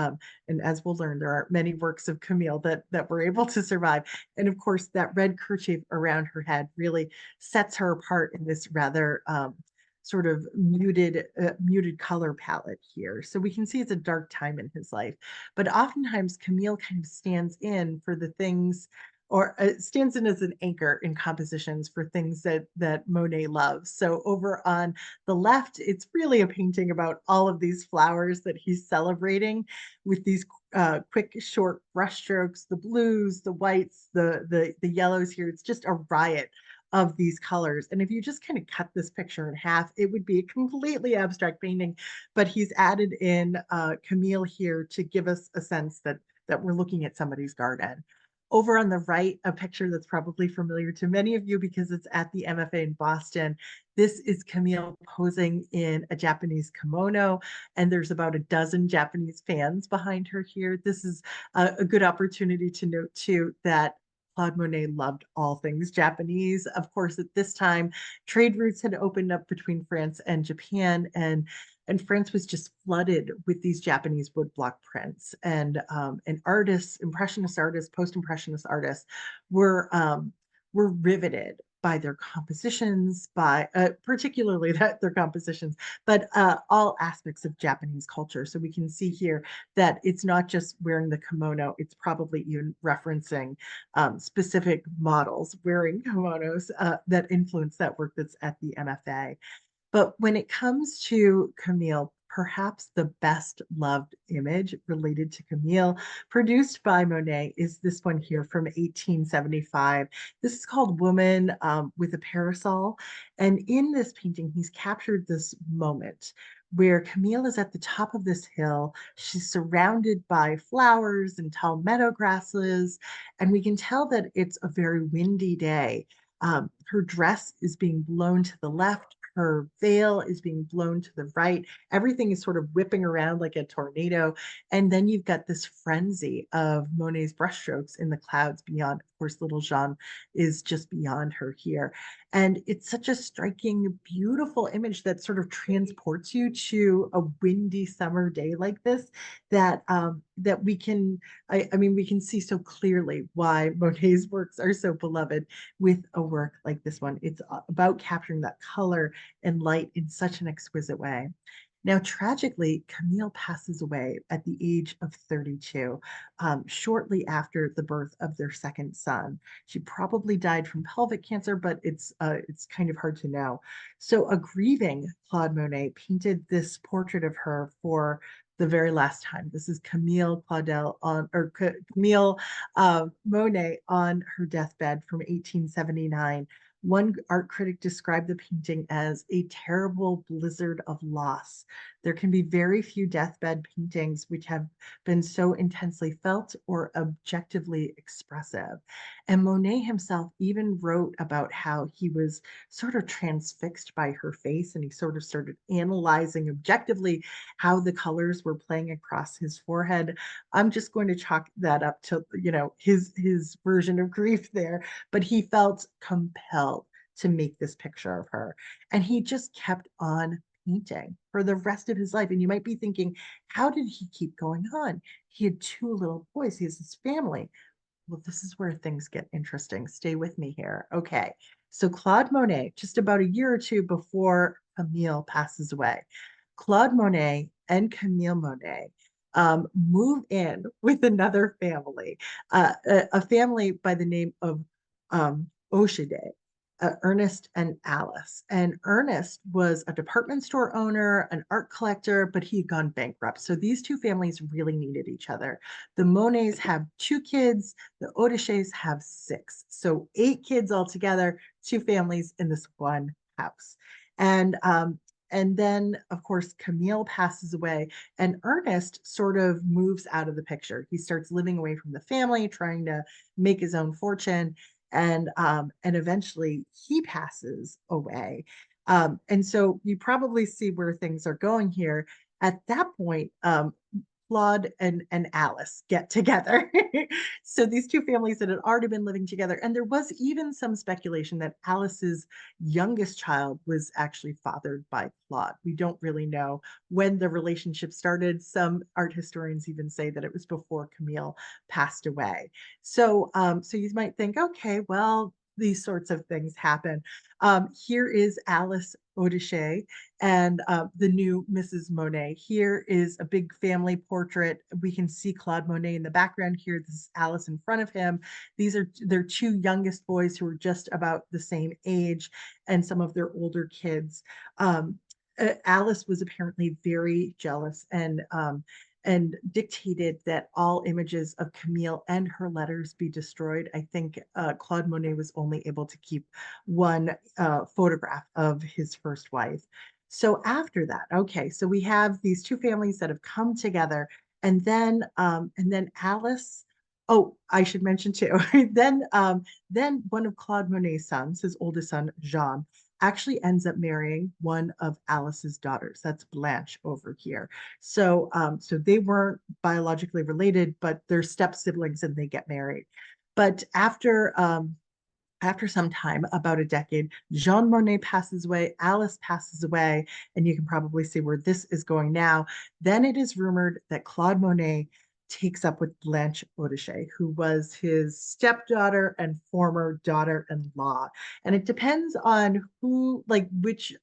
as we'll learn, there are many works of Camille that were able to survive. And of course, that red kerchief around her head really sets her apart in this rather sort of muted color palette here. So we can see it's a dark time in his life. But oftentimes Camille kind of stands in for the things or stands in as an anchor in compositions for things that Monet loves. So over on the left, it's really a painting about all of these flowers that he's celebrating with these quick, short brushstrokes, the blues, the whites, the yellows here. It's just a riot of these colors. And if you just kind of cut this picture in half, it would be a completely abstract painting. But he's added in Camille here to give us a sense that we're looking at somebody's garden. Over on the right, a picture that's probably familiar to many of you because it's at the MFA in Boston. This is Camille posing in a Japanese kimono, and there's about a dozen Japanese fans behind her here. This is a good opportunity to note, too, that Claude Monet loved all things Japanese. Of course, at this time, trade routes had opened up between France and Japan, and France was just flooded with these Japanese woodblock prints. And artists, impressionist artists, post-impressionist artists, were riveted by their compositions, by particularly their compositions, but all aspects of Japanese culture. So we can see here that it's not just wearing the kimono; it's probably even referencing specific models wearing kimonos that influence that work that's at the MFA. But when it comes to Camille, perhaps the best loved image related to Camille, produced by Monet, is this one here from 1875. This is called Woman with a Parasol. And in this painting, he's captured this moment where Camille is at the top of this hill. She's surrounded by flowers and tall meadow grasses. And we can tell that it's a very windy day. Her dress is being blown to the left. Her veil is being blown to the right. Everything is sort of whipping around like a tornado. And then you've got this frenzy of Monet's brushstrokes in the clouds beyond. Of course, little Jean is just beyond her here. And it's such a striking, beautiful image that sort of transports you to a windy summer day like this that we can, I mean, we can see so clearly why Monet's works are so beloved with a work like this one. It's about capturing that color and light in such an exquisite way. Now, tragically, Camille passes away at the age of 32, shortly after the birth of their second son. She probably died from pelvic cancer, but it's kind of hard to know. So, a grieving Claude Monet painted this portrait of her for the very last time. This is Camille Claudel on, or Camille Monet on her deathbed from 1879. One art critic described the painting as a terrible blizzard of loss. There can be very few deathbed paintings which have been so intensely felt or objectively expressive. And Monet himself even wrote about how he was sort of transfixed by her face, and he sort of started analyzing objectively how the colors were playing across his forehead. I'm just going to chalk that up to, his version of grief there, but he felt compelled to make this picture of her. And he just kept on painting for the rest of his life. And you might be thinking, how did he keep going on? He had two little boys, he has his family. Well, this is where things get interesting. Stay with me here. Okay. So Claude Monet, just about a year or two before Camille passes away, Claude Monet and Camille Monet move in with another family, a family by the name of Oshide, Ernest and Alice. And Ernest was a department store owner, an art collector, but he had gone bankrupt. So these two families really needed each other. The Monets have two kids, the Odishes have six. So eight kids altogether, two families in this one house. And then, of course, Camille passes away, and Ernest sort of moves out of the picture. He starts living away from the family, trying to make his own fortune, and eventually he passes away. And so you probably see where things are going here. At that point, Claude and Alice get together. So these two families that had already been living together, and there was even some speculation that Alice's youngest child was actually fathered by Claude. We don't really know when the relationship started. Some art historians even say that it was before Camille passed away. So you might think, okay, well, these sorts of things happen. Here is Alice Audiche and the new Mrs. Monet. Here is a big family portrait. We can see Claude Monet in the background here. This is Alice in front of him. These are their two youngest boys who are just about the same age, and some of their older kids. Alice was apparently very jealous and dictated that all images of Camille and her letters be destroyed. I think Claude Monet was only able to keep one photograph of his first wife. So after that, okay, so we have these two families that have come together, and then Alice. Oh, I should mention too. Then one of Claude Monet's sons, his oldest son Jean, actually ends up marrying one of Alice's daughters. That's Blanche over here. So they weren't biologically related, but they're step siblings and they get married. But after some time, about a decade, Jean Monnet passes away, Alice passes away, and you can probably see where this is going now. Then it is rumored that Claude Monet takes up with Blanche Audiche, who was his stepdaughter and former daughter-in-law. And it depends on who, like which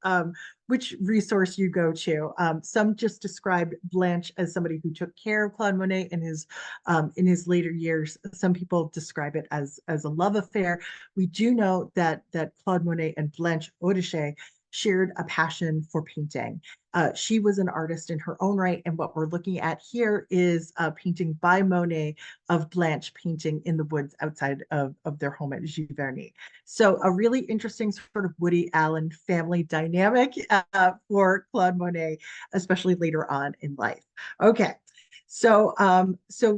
resource you go to. Some just described Blanche as somebody who took care of Claude Monet in his later years. Some people describe it as a love affair. We do know that Claude Monet and Blanche Audiche shared a passion for painting. She was an artist in her own right, and what we're looking at here is a painting by Monet of Blanche painting in the woods outside of their home at Giverny. So a really interesting sort of Woody Allen family dynamic for Claude Monet, especially later on in life. Okay, so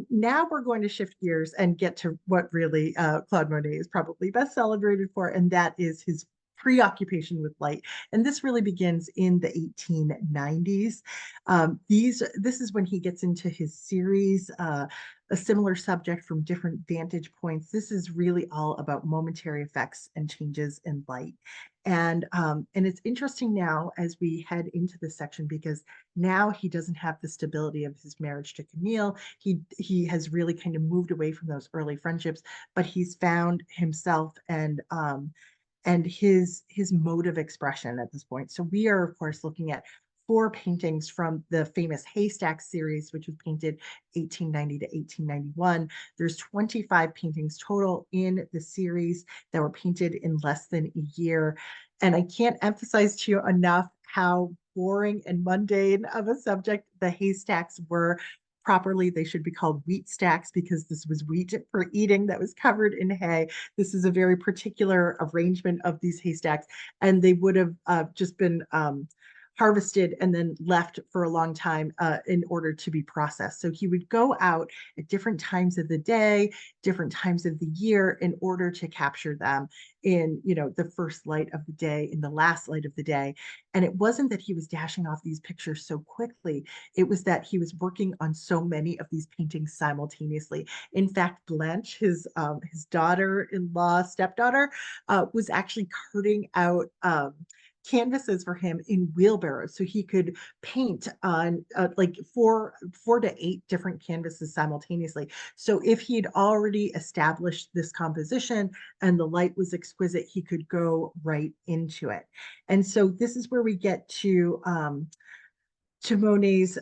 now we're going to shift gears and get to what really Claude Monet is probably best celebrated for, and that is his preoccupation with light. And this really begins in the 1890s. This is when he gets into his series, a similar subject from different vantage points. This is really all about momentary effects and changes in light. And it's interesting now as we head into this section because now he doesn't have the stability of his marriage to Camille. He has really kind of moved away from those early friendships, but he's found himself and his mode of expression at this point. So we are, of course, looking at four paintings from the famous Haystack series, which was painted 1890 to 1891. There's 25 paintings total in the series that were painted in less than a year. And I can't emphasize to you enough how boring and mundane of a subject the haystacks were. Properly, they should be called wheat stacks because this was wheat for eating that was covered in hay. This is a very particular arrangement of these haystacks, and they would have just been harvested and then left for a long time in order to be processed. So he would go out at different times of the day, different times of the year in order to capture them in, the first light of the day, in the last light of the day. And it wasn't that he was dashing off these pictures so quickly. It was that he was working on so many of these paintings simultaneously. In fact, Blanche, his daughter-in-law, stepdaughter, was actually carting out canvases for him in wheelbarrows so he could paint on like four to eight different canvases simultaneously. So if he'd already established this composition and the light was exquisite, he could go right into it. And so this is where we get to Monet's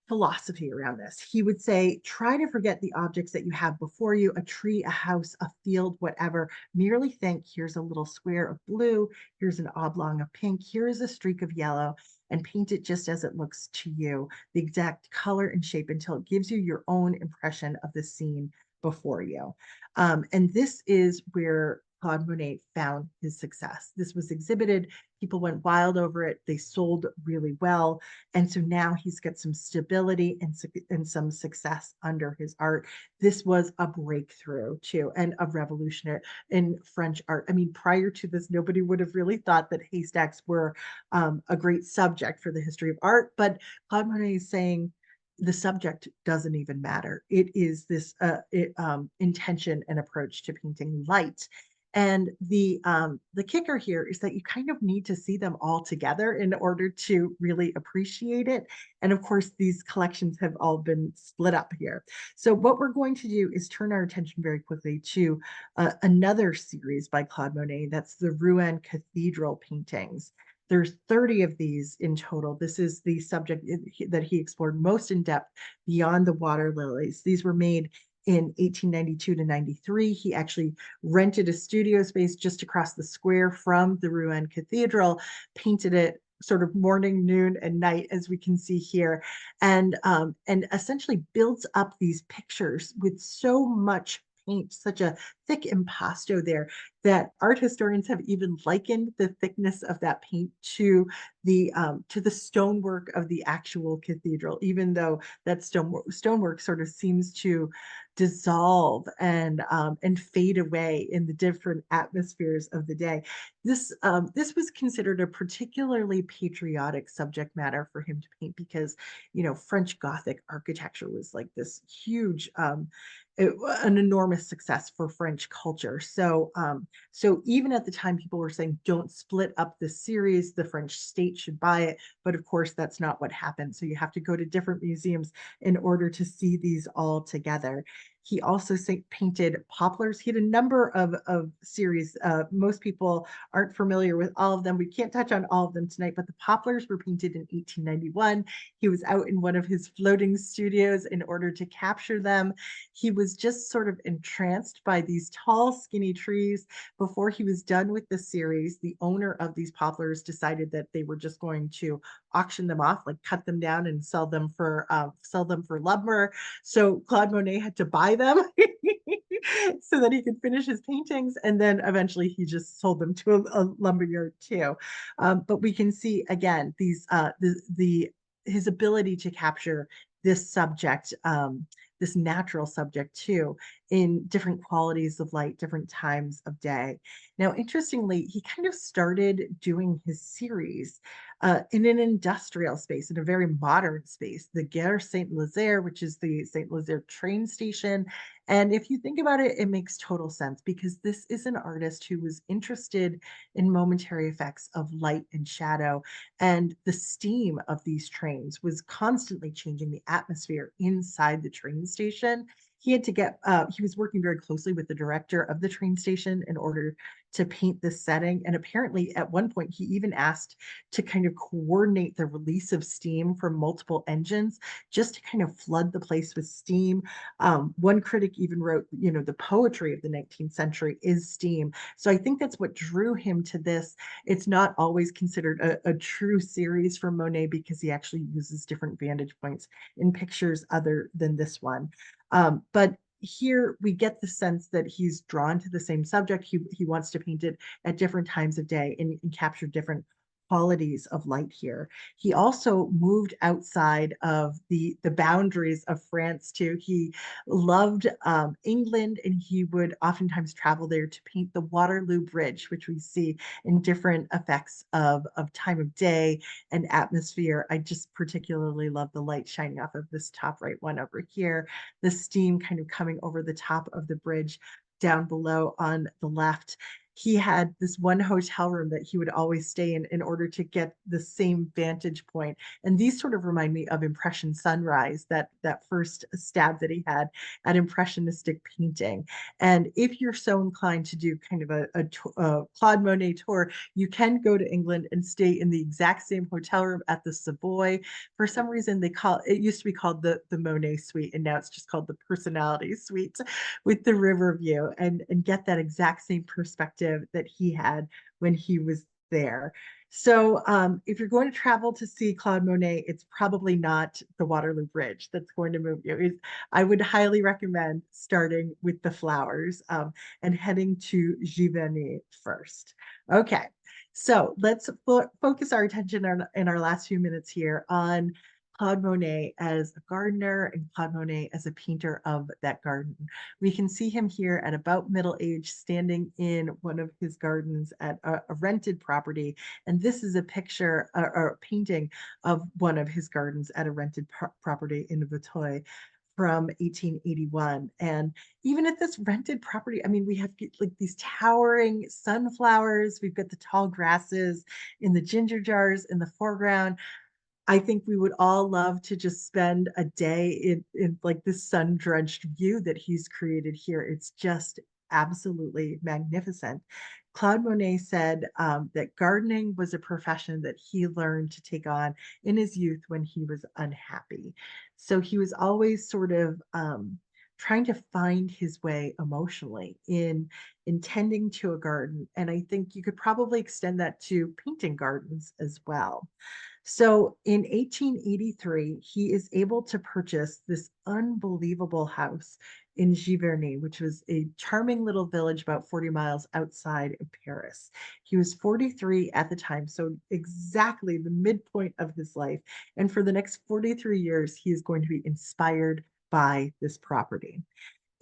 philosophy around this. He would say, try to forget the objects that you have before you, a tree, a house, a field, whatever. Merely think, here's a little square of blue, here's an oblong of pink, here's a streak of yellow, and paint it just as it looks to you, the exact color and shape until it gives you your own impression of the scene before you. And this is where Claude Monet found his success. This was exhibited, people went wild over it, they sold really well. And so now he's got some stability and some success under his art. This was a breakthrough too, and a revolutionary in French art. I mean, prior to this, nobody would have really thought that haystacks were a great subject for the history of art. But Claude Monet is saying, the subject doesn't even matter. It is this intention and approach to painting light. And the kicker here is that you kind of need to see them all together in order to really appreciate it. And of course, these collections have all been split up here. So what we're going to do is turn our attention very quickly to another series by Claude Monet. That's the Rouen Cathedral paintings. There's 30 of these in total. This is the subject that he explored most in depth beyond the water lilies. These were made in 1892 to 93. He actually rented a studio space just across the square from the Rouen Cathedral, painted it sort of morning, noon, and night, as we can see here, and essentially builds up these pictures with so much paint, such a thick impasto there, that art historians have even likened the thickness of that paint to the stonework of the actual cathedral, even though that stonework sort of seems to dissolve and fade away in the different atmospheres of the day. This was considered a particularly patriotic subject matter for him to paint because, French Gothic architecture was like this huge an enormous success for French culture. So even at the time, people were saying, don't split up the series. The French state should buy it. But of course, that's not what happened. So you have to go to different museums in order to see these all together. He also painted poplars. He had a number of series. Most people aren't familiar with all of them. We can't touch on all of them tonight, but the poplars were painted in 1891. He was out in one of his floating studios in order to capture them. He was just sort of entranced by these tall, skinny trees. Before he was done with the series, the owner of these poplars decided that they were just going to auction them off, like cut them down and sell them for lumber. So Claude Monet had to buy them so that he could finish his paintings, and then eventually he just sold them to a lumberyard too. But we can see again these his ability to capture this subject, this natural subject too, in different qualities of light, different times of day. Now, interestingly, he kind of started doing his series in an industrial space, in a very modern space, the Gare Saint-Lazare, which is the Saint-Lazare train station. And if you think about it, it makes total sense because this is an artist who was interested in momentary effects of light and shadow. And the steam of these trains was constantly changing the atmosphere inside the train station. He had to he was working very closely with the director of the train station in order to paint this setting. And apparently, at one point, he even asked to kind of coordinate the release of steam from multiple engines just to kind of flood the place with steam. One critic even wrote, the poetry of the 19th century is steam. So I think that's what drew him to this. It's not always considered a true series for Monet because he actually uses different vantage points in pictures other than this one. But here we get the sense that he's drawn to the same subject. He wants to paint it at different times of day and capture different qualities of light here. He also moved outside of the boundaries of France too. He loved England, and he would oftentimes travel there to paint the Waterloo Bridge, which we see in different effects of time of day and atmosphere. I just particularly love the light shining off of this top right one over here, the steam kind of coming over the top of the bridge down below on the left. He had this one hotel room that he would always stay in order to get the same vantage point. And these sort of remind me of Impression Sunrise, that first stab that he had at impressionistic painting. And if you're so inclined to do kind of a Claude Monet tour, you can go to England and stay in the exact same hotel room at the Savoy. For some reason, they call it used to be called the Monet Suite, and now it's just called the Personality Suite with the river view, and get that exact same perspective that he had when he was there. So if you're going to travel to see Claude Monet, it's probably not the Waterloo Bridge that's going to move you. I would highly recommend starting with the flowers and heading to Giverny first. Okay, so let's focus our attention in our last few minutes here on Claude Monet as a gardener and Claude Monet as a painter of that garden. We can see him here at about middle age, standing in one of his gardens at a rented property. And this is a picture or a painting of one of his gardens at a rented property in Vautoy from 1881. And even at this rented property, I mean, we have like these towering sunflowers. We've got the tall grasses in the ginger jars in the foreground. I think we would all love to just spend a day in like this sun-drenched view that he's created here. It's just absolutely magnificent. Claude Monet said that gardening was a profession that he learned to take on in his youth when he was unhappy. So he was always sort of trying to find his way emotionally in tending to a garden. And I think you could probably extend that to painting gardens as well. So in 1883, he is able to purchase this unbelievable house in Giverny, which was a charming little village about 40 miles outside of Paris. He was 43 at the time, so exactly the midpoint of his life. And for the next 43 years, he is going to be inspired by this property.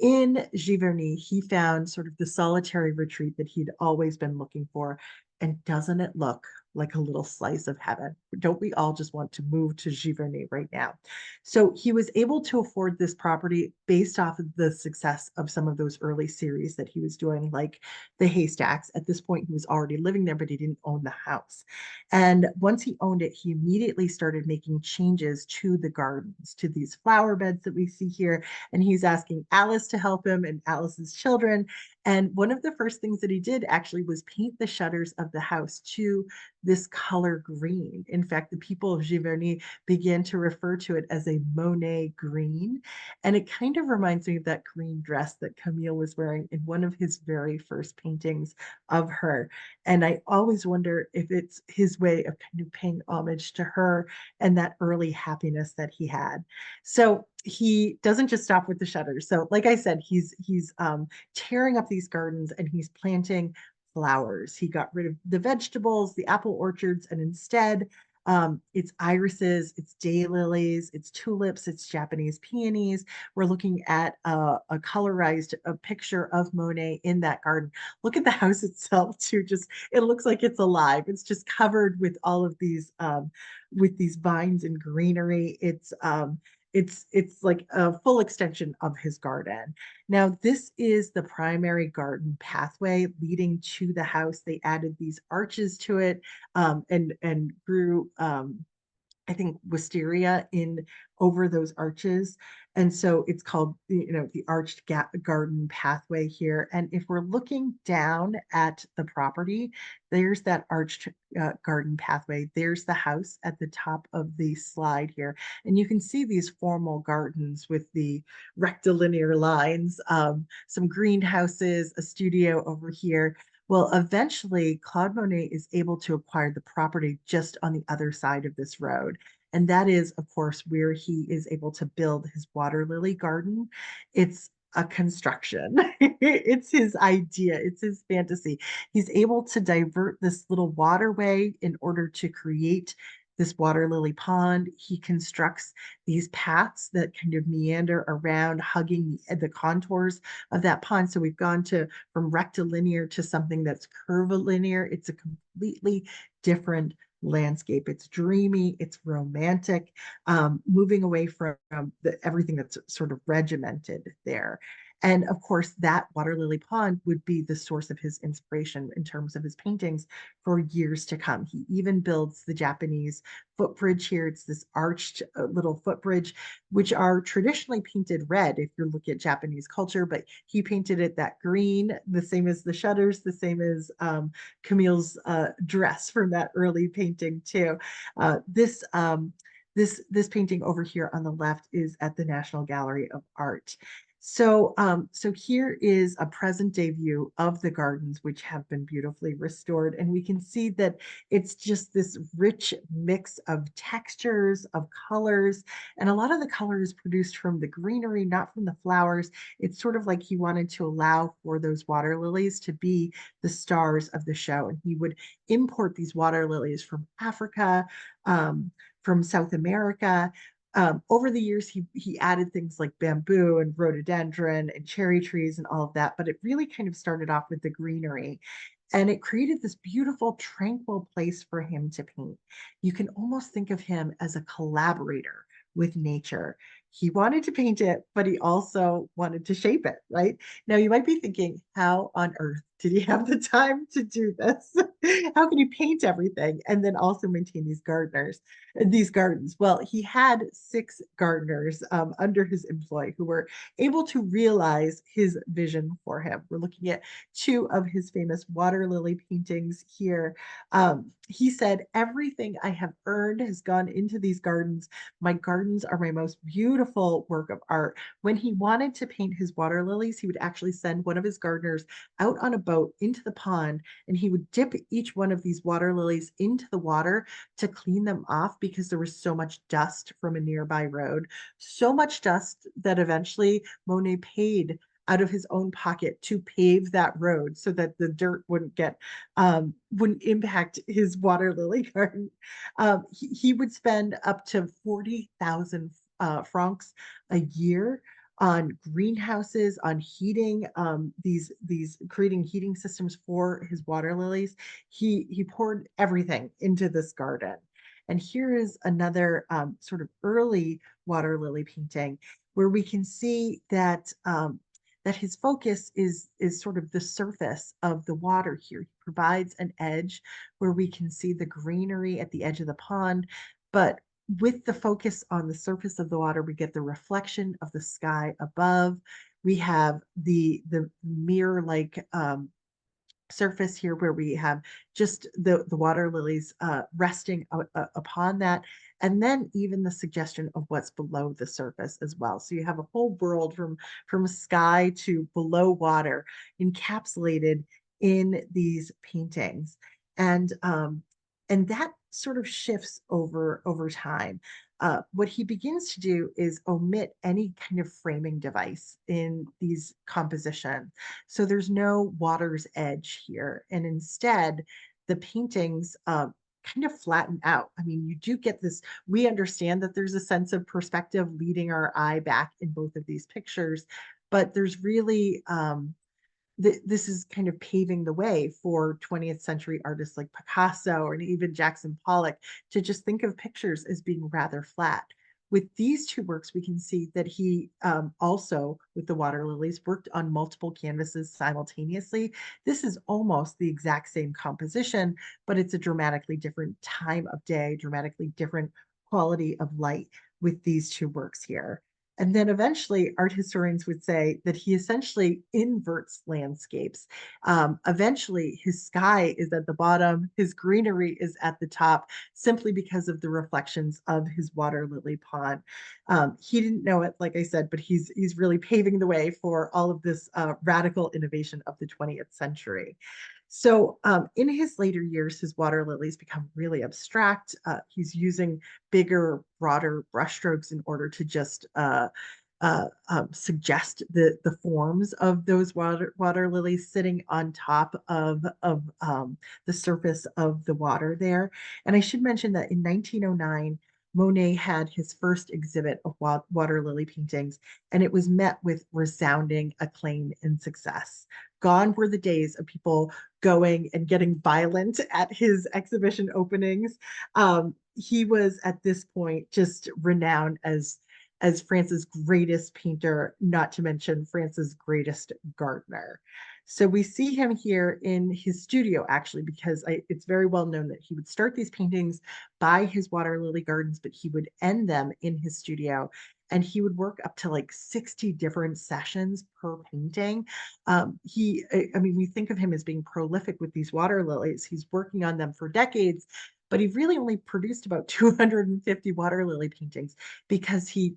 In Giverny, he found sort of the solitary retreat that he'd always been looking for. And doesn't it look like a little slice of heaven? Don't we all just want to move to Giverny right now? So he was able to afford this property based off of the success of some of those early series that he was doing, like the Haystacks. At this point, he was already living there, but he didn't own the house. And once he owned it, he immediately started making changes to the gardens, to these flower beds that we see here. And he's asking Alice to help him and Alice's children. And one of the first things that he did actually was paint the shutters of the house to this color green. In fact, the people of Giverny began to refer to it as a Monet green. And it kind of reminds me of that green dress that Camille was wearing in one of his very first paintings of her. And I always wonder if it's his way of kind of paying homage to her and that early happiness that he had. So he doesn't just stop with the shutters. So like I said, he's tearing up these gardens and he's planting flowers. He got rid of the vegetables, the apple orchards, and instead it's irises, it's daylilies, it's tulips, it's Japanese peonies. We're looking at a colorized a picture of Monet in that garden. Look at the house itself too. Just it looks like it's alive. It's just covered with these vines and greenery. It's like a full extension of his garden. Now, this is the primary garden pathway leading to the house. They added these arches to it and grew I think wisteria in over those arches. And so it's called, the arched garden pathway here. And if we're looking down at the property, there's that arched garden pathway. There's the house at the top of the slide here. And you can see these formal gardens with the rectilinear lines, some greenhouses, a studio over here. Well, eventually, Claude Monet is able to acquire the property just on the other side of this road. And that is, of course, where he is able to build his water lily garden. It's a construction. It's his idea, it's his fantasy. He's able to divert this little waterway in order to create this water lily pond. He constructs these paths that kind of meander around, hugging the contours of that pond. So we've gone to from rectilinear to something that's curvilinear. It's a completely different landscape. It's dreamy, it's romantic, moving away from everything that's sort of regimented there. And of course, that water lily pond would be the source of his inspiration in terms of his paintings for years to come. He even builds the Japanese footbridge here. It's this arched little footbridge, which are traditionally painted red if you're looking at Japanese culture, but he painted it that green, the same as the shutters, the same as Camille's dress from that early painting too. This painting over here on the left is at the National Gallery of Art. So here is a present day view of the gardens, which have been beautifully restored. And we can see that it's just this rich mix of textures, of colors. And a lot of the color is produced from the greenery, not from the flowers. It's sort of like he wanted to allow for those water lilies to be the stars of the show. And he would import these water lilies from Africa, from South America. Over the years, he added things like bamboo and rhododendron and cherry trees and all of that, but it really kind of started off with the greenery. And it created this beautiful, tranquil place for him to paint. You can almost think of him as a collaborator with nature. He wanted to paint it, but he also wanted to shape it, right? Now, you might be thinking, how on earth did he have the time to do this? How can he paint everything and then also maintain these gardens? Well, he had six gardeners under his employ who were able to realize his vision for him. We're looking at two of his famous water lily paintings here. He said, "Everything I have earned has gone into these gardens. My gardens are my most beautiful work of art." When he wanted to paint his water lilies, he would actually send one of his gardeners out on a boat into the pond, and he would dip each one of these water lilies into the water to clean them off because there was so much dust from a nearby road. So much dust that eventually Monet paid out of his own pocket to pave that road so that the dirt wouldn't impact his water lily garden. He would spend up to 40,000 francs a year on greenhouses, on heating, these creating heating systems for his water lilies. He poured everything into this garden. And here is another sort of early water lily painting where we can see that his focus is sort of the surface of the water here. He provides an edge where we can see the greenery at the edge of the pond, but with the focus on the surface of the water, we get the reflection of the sky above. We have the mirror-like surface here where we have just the water lilies resting upon that, and then even the suggestion of what's below the surface as well. So you have a whole world from sky to below water encapsulated in these paintings, and that sort of shifts over time. What he begins to do is omit any kind of framing device in these compositions. So there's no water's edge here. And instead, the paintings kind of flatten out. I mean, you do get this, we understand that there's a sense of perspective leading our eye back in both of these pictures, but there's really, this is kind of paving the way for 20th century artists like Picasso and even Jackson Pollock to just think of pictures as being rather flat. With these two works, we can see that he also, with the water lilies, worked on multiple canvases simultaneously. This is almost the exact same composition, but it's a dramatically different time of day, dramatically different quality of light with these two works here. And then eventually, art historians would say that he essentially inverts landscapes. Eventually, his sky is at the bottom, his greenery is at the top, simply because of the reflections of his water lily pond. He didn't know it, like I said, but he's really paving the way for all of this radical innovation of the 20th century. So in his later years, his water lilies become really abstract. He's using bigger, broader brushstrokes in order to just suggest the forms of those water lilies sitting on top of the surface of the water there. And I should mention that in 1909, Monet had his first exhibit of water lily paintings, and it was met with resounding acclaim and success. Gone were the days of people going and getting violent at his exhibition openings. He was at this point just renowned as France's greatest painter, not to mention France's greatest gardener. So we see him here in his studio, actually, because it's very well known that he would start these paintings by his water lily gardens, but he would end them in his studio. And he would work up to like 60 different sessions per painting. I mean, we think of him as being prolific with these water lilies. He's working on them for decades, but he really only produced about 250 water lily paintings because he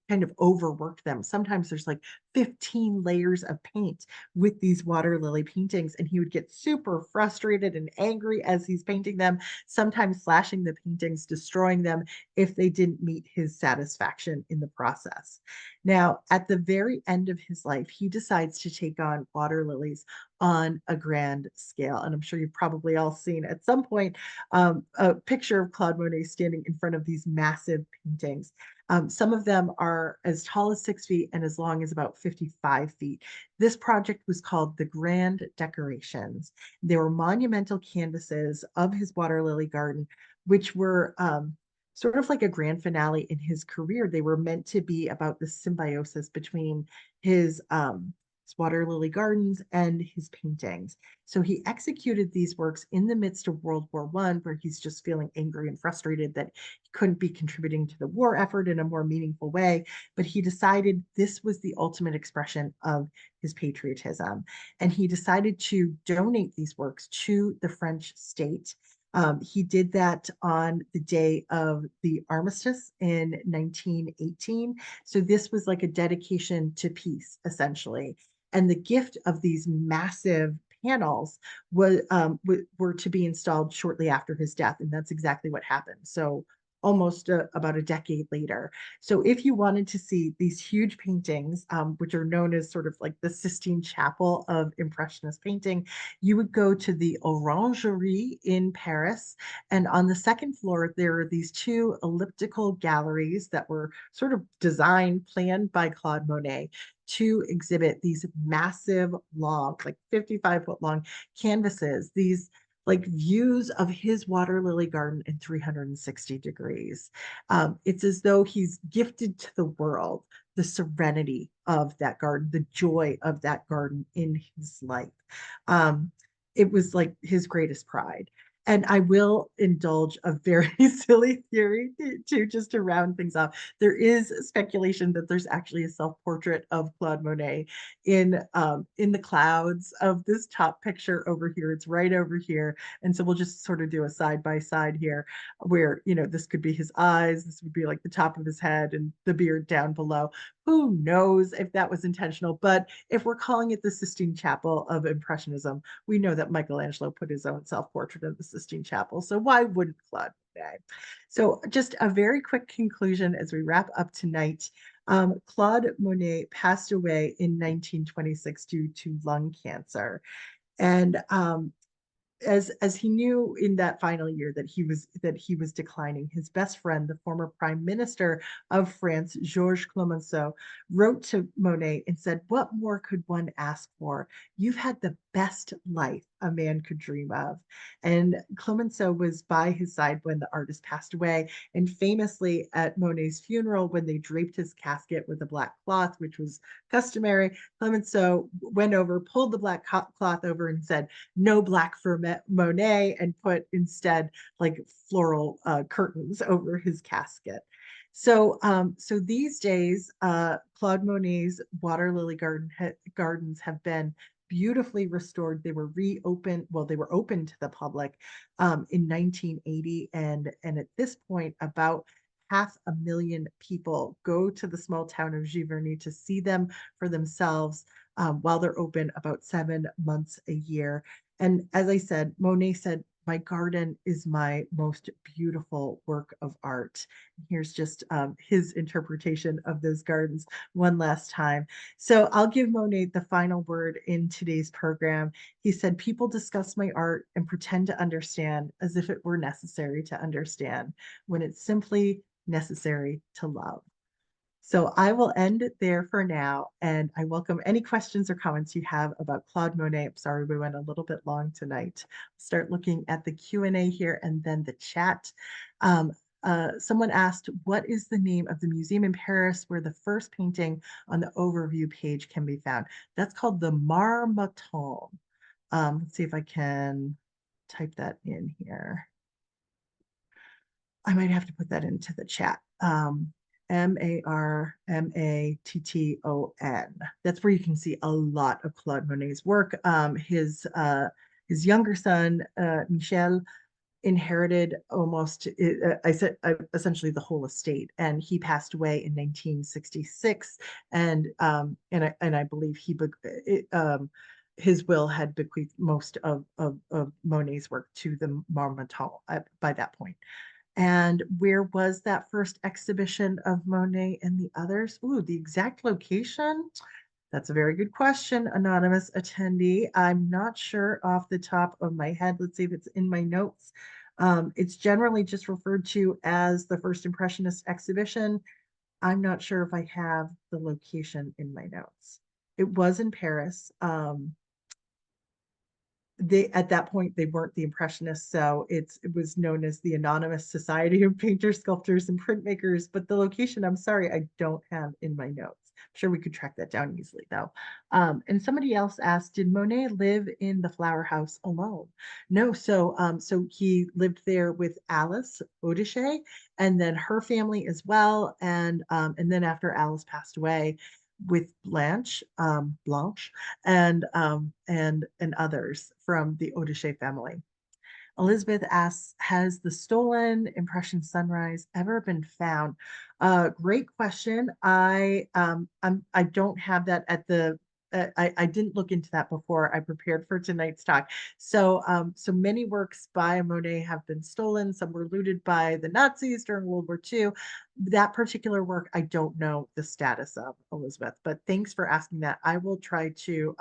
kind of overworked them. Sometimes there's like 15 layers of paint with these water lily paintings, and he would get super frustrated and angry as he's painting them, sometimes slashing the paintings, destroying them if they didn't meet his satisfaction in the process. Now, at the very end of his life, he decides to take on water lilies on a grand scale. And I'm sure you've probably all seen at some point a picture of Claude Monet standing in front of these massive paintings. Some of them are as tall as 6 feet and as long as about 55 feet. This project was called the Grand Decorations. They were monumental canvases of his water lily garden, which were sort of like a grand finale in his career. They were meant to be about the symbiosis between his water lily gardens and his paintings. So he executed these works in the midst of World War One, where he's just feeling angry and frustrated that he couldn't be contributing to the war effort in a more meaningful way. But he decided this was the ultimate expression of his patriotism. And he decided to donate these works to the French state. He did that on the day of the armistice in 1918. So this was like a dedication to peace, essentially. And the gift of these massive panels were to be installed shortly after his death, and that's exactly what happened. So almost about a decade later. So if you wanted to see these huge paintings, which are known as sort of like the Sistine Chapel of Impressionist painting, you would go to the Orangerie in Paris. And on the second floor, there are these two elliptical galleries that were sort of designed, planned by Claude Monet to exhibit these massive, long, like 55-foot long canvases, these like views of his water lily garden in 360 degrees. It's as though he's gifted to the world the serenity of that garden, the joy of that garden in his life. Um, it was like his greatest pride. And I will indulge a very silly theory to just to round things off. There is speculation that there's actually a self-portrait of Claude Monet in the clouds of this top picture over here. It's right over here. And so we'll just sort of do a side by side here where, this could be his eyes, this would be like the top of his head and the beard down below. Who knows if that was intentional? But if we're calling it the Sistine Chapel of Impressionism, we know that Michelangelo put his own self-portrait in the Sistine Chapel. So why wouldn't Claude Monet? So just a very quick conclusion as we wrap up tonight. Claude Monet passed away in 1926 due to lung cancer. And as he knew in that final year that he was declining, his best friend, the former prime minister of France, Georges Clemenceau, wrote to Monet and said, "What more could one ask for? You've had the best life a man could dream of." And Clemenceau was by his side when the artist passed away. And famously at Monet's funeral, when they draped his casket with a black cloth, which was customary, Clemenceau went over, pulled the black cloth over, and said, "No black for Monet," and put instead like floral curtains over his casket. So these days, Claude Monet's water lily gardens have been beautifully restored. They were reopened. Well, they were opened to the public in 1980, and at this point, about 500,000 people go to the small town of Giverny to see them for themselves while they're open about 7 months a year. And as I said, Monet said, my garden is my most beautiful work of art. Here's just his interpretation of those gardens one last time. So I'll give Monet the final word in today's program. He said, people discuss my art and pretend to understand as if it were necessary to understand when it's simply necessary to love. So I will end it there for now, and I welcome any questions or comments you have about Claude Monet. I'm sorry we went a little bit long tonight. Start looking at the Q&A here and then the chat. Um, Someone asked, what is the name of the museum in Paris where the first painting on the overview page can be found? That's called the Marmottan. Let's see if I can type that in here. I might have to put that into the chat. Marmotton. That's where you can see a lot of Claude Monet's work. His younger son, Michel, inherited almost, essentially the whole estate, and he passed away in 1966. And I believe his will had bequeathed most of Monet's work to the Marmottan by that point. And where was that first exhibition of Monet and the others? Ooh, the exact location? That's a very good question, anonymous attendee. I'm not sure off the top of my head. Let's see if it's in my notes. It's generally just referred to as the First Impressionist exhibition. I'm not sure if I have the location in my notes. It was in Paris. They at that point they weren't the Impressionists, so it was known as the Anonymous Society of Painters, Sculptors, and Printmakers. But the location, I'm sorry, I don't have in my notes. I'm sure we could track that down easily though. And somebody else asked, did Monet live in the flower house alone? No, so he lived there with Alice Audenchet and then her family as well. And then after Alice passed away, with Blanche, and others from the Audenchet family. Elizabeth asks, has the stolen Impression Sunrise ever been found? Great question. I don't have that at the I didn't look into that before I prepared for tonight's talk. So many works by Monet have been stolen. Some were looted by the Nazis during World War II. That particular work, I don't know the status of, Elizabeth, but thanks for asking that. I will try to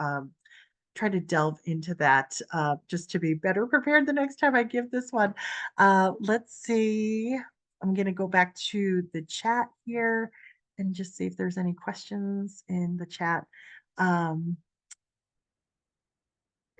delve into that just to be better prepared the next time I give this one. Let's see. I'm going to go back to the chat here and just see if there's any questions in the chat.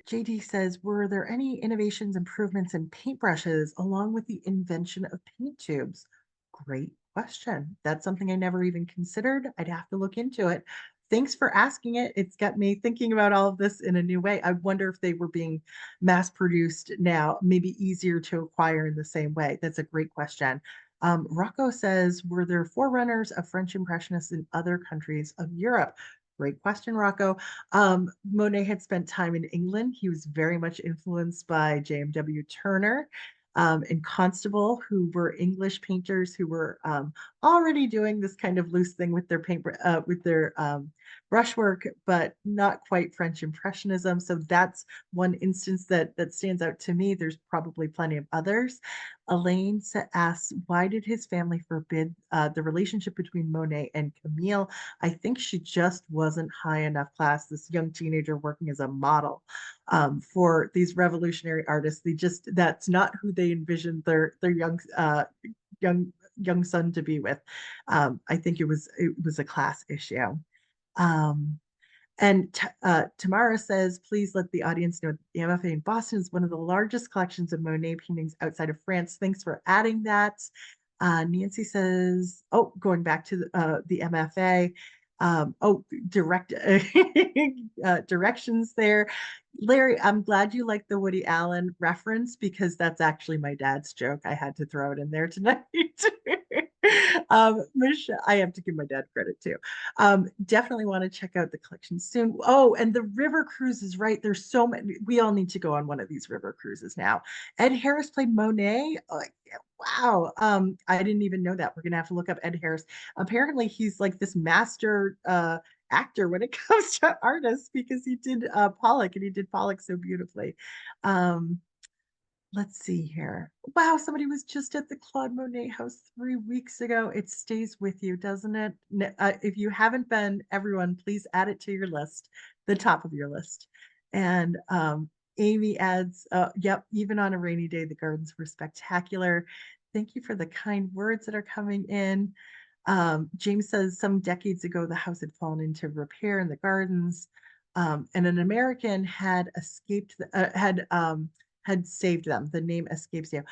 JD says, were there any innovations, improvements in paintbrushes along with the invention of paint tubes? Great question. That's something I never even considered. I'd have to look into it. Thanks for asking it. It's got me thinking about all of this in a new way. I wonder if they were being mass produced now, maybe easier to acquire in the same way. That's a great question. Rocco says, were there forerunners of French Impressionists in other countries of Europe? Great question, Rocco. Monet had spent time in England. He was very much influenced by J.M.W. Turner and Constable, who were English painters who were already doing this kind of loose thing with their brushwork, but not quite French Impressionism. So that's one instance that stands out to me. There's probably plenty of others. Elaine asks, why did his family forbid the relationship between Monet and Camille? I think she just wasn't high enough class, this young teenager working as a model for these revolutionary artists. That's not who they envisioned their young son to be with. I think it was a class issue. Um, and Tamara says, please let the audience know that the MFA in Boston is one of the largest collections of Monet paintings outside of France. Thanks for adding that. Nancy says, oh, going back to the MFA. Direct directions there. Larry, I'm glad you like the Woody Allen reference because that's actually my dad's joke. I had to throw it in there tonight. Michelle, I have to give my dad credit too. Definitely want to check out the collection soon. Oh, and the river cruises, right? There's so many. We all need to go on one of these river cruises now. Ed Harris played Monet. Wow. I didn't even know that. We're gonna have to look up Ed Harris. Apparently, he's like this master actor when it comes to artists because he did Pollock and he did Pollock so beautifully. Um, let's see here. Wow, somebody was just at the Claude Monet house 3 weeks ago. It stays with you, doesn't it? If you haven't been, everyone, please add it to your list, the top of your list. And Amy adds, yep, even on a rainy day, the gardens were spectacular. Thank you for the kind words that are coming in. James says some decades ago, the house had fallen into repair in the gardens, and an American had escaped, had saved them. The name escapes you.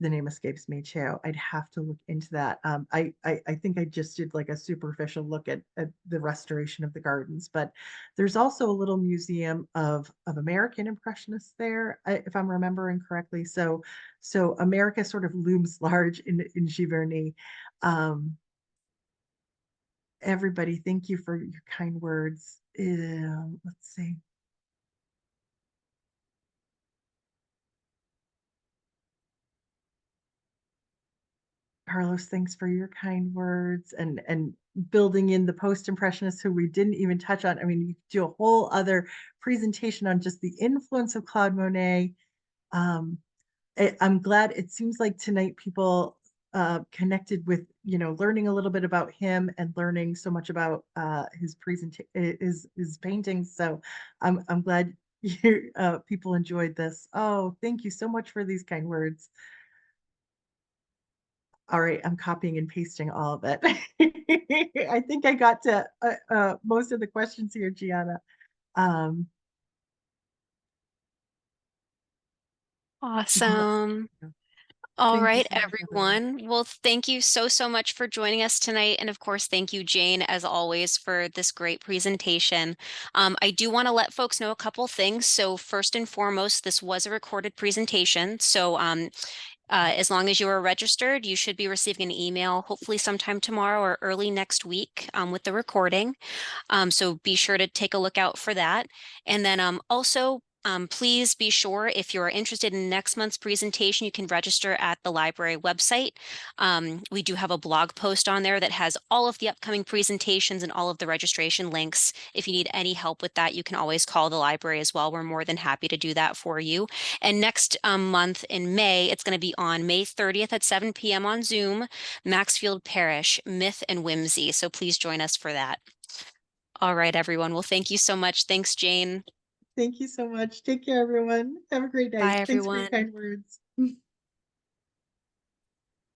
The name escapes me too. I'd have to look into that. I think I just did like a superficial look at the restoration of the gardens, but there's also a little museum of American Impressionists there, if I'm remembering correctly. So America sort of looms large in Giverny. Um, Everybody, thank you for your kind words. Let's see. Carlos, thanks for your kind words and building in the post-impressionists who we didn't even touch on. I mean, you could do a whole other presentation on just the influence of Claude Monet. Um, I'm glad it seems like tonight people connected with, learning a little bit about him and learning so much about his paintings. So I'm glad you people enjoyed this. Oh, thank you so much for these kind words. All right, I'm copying and pasting all of it. I think I got to most of the questions here, Gianna. Um, yes.
Awesome. All
Thank you
right,
so much, everyone.
everyone. Well, thank you so much for joining us tonight. And of course, thank you, Jane, as always, for this great presentation. I do want to let folks know a couple things. So first and foremost, this was a recorded presentation. So as long as you are registered, you should be receiving an email, hopefully sometime tomorrow or early next week with the recording. So be sure to take a look out for that. And then also, please be sure if you're interested in next month's presentation, you can register at the library website. We do have a blog post on there that has all of the upcoming presentations and all of the registration links. If you need any help with that, you can always call the library as well. We're more than happy to do that for you. And next month in May, it's going to be on May 30th at 7 p.m. on Zoom, Maxfield Parish, Myth and Whimsy. So please join us for that. All right, everyone. Well, thank you so much. Thanks, Jane.
Thank you so much. Take care, everyone. Have a great
Bye,
night. Thanks for your
everyone.
kind words.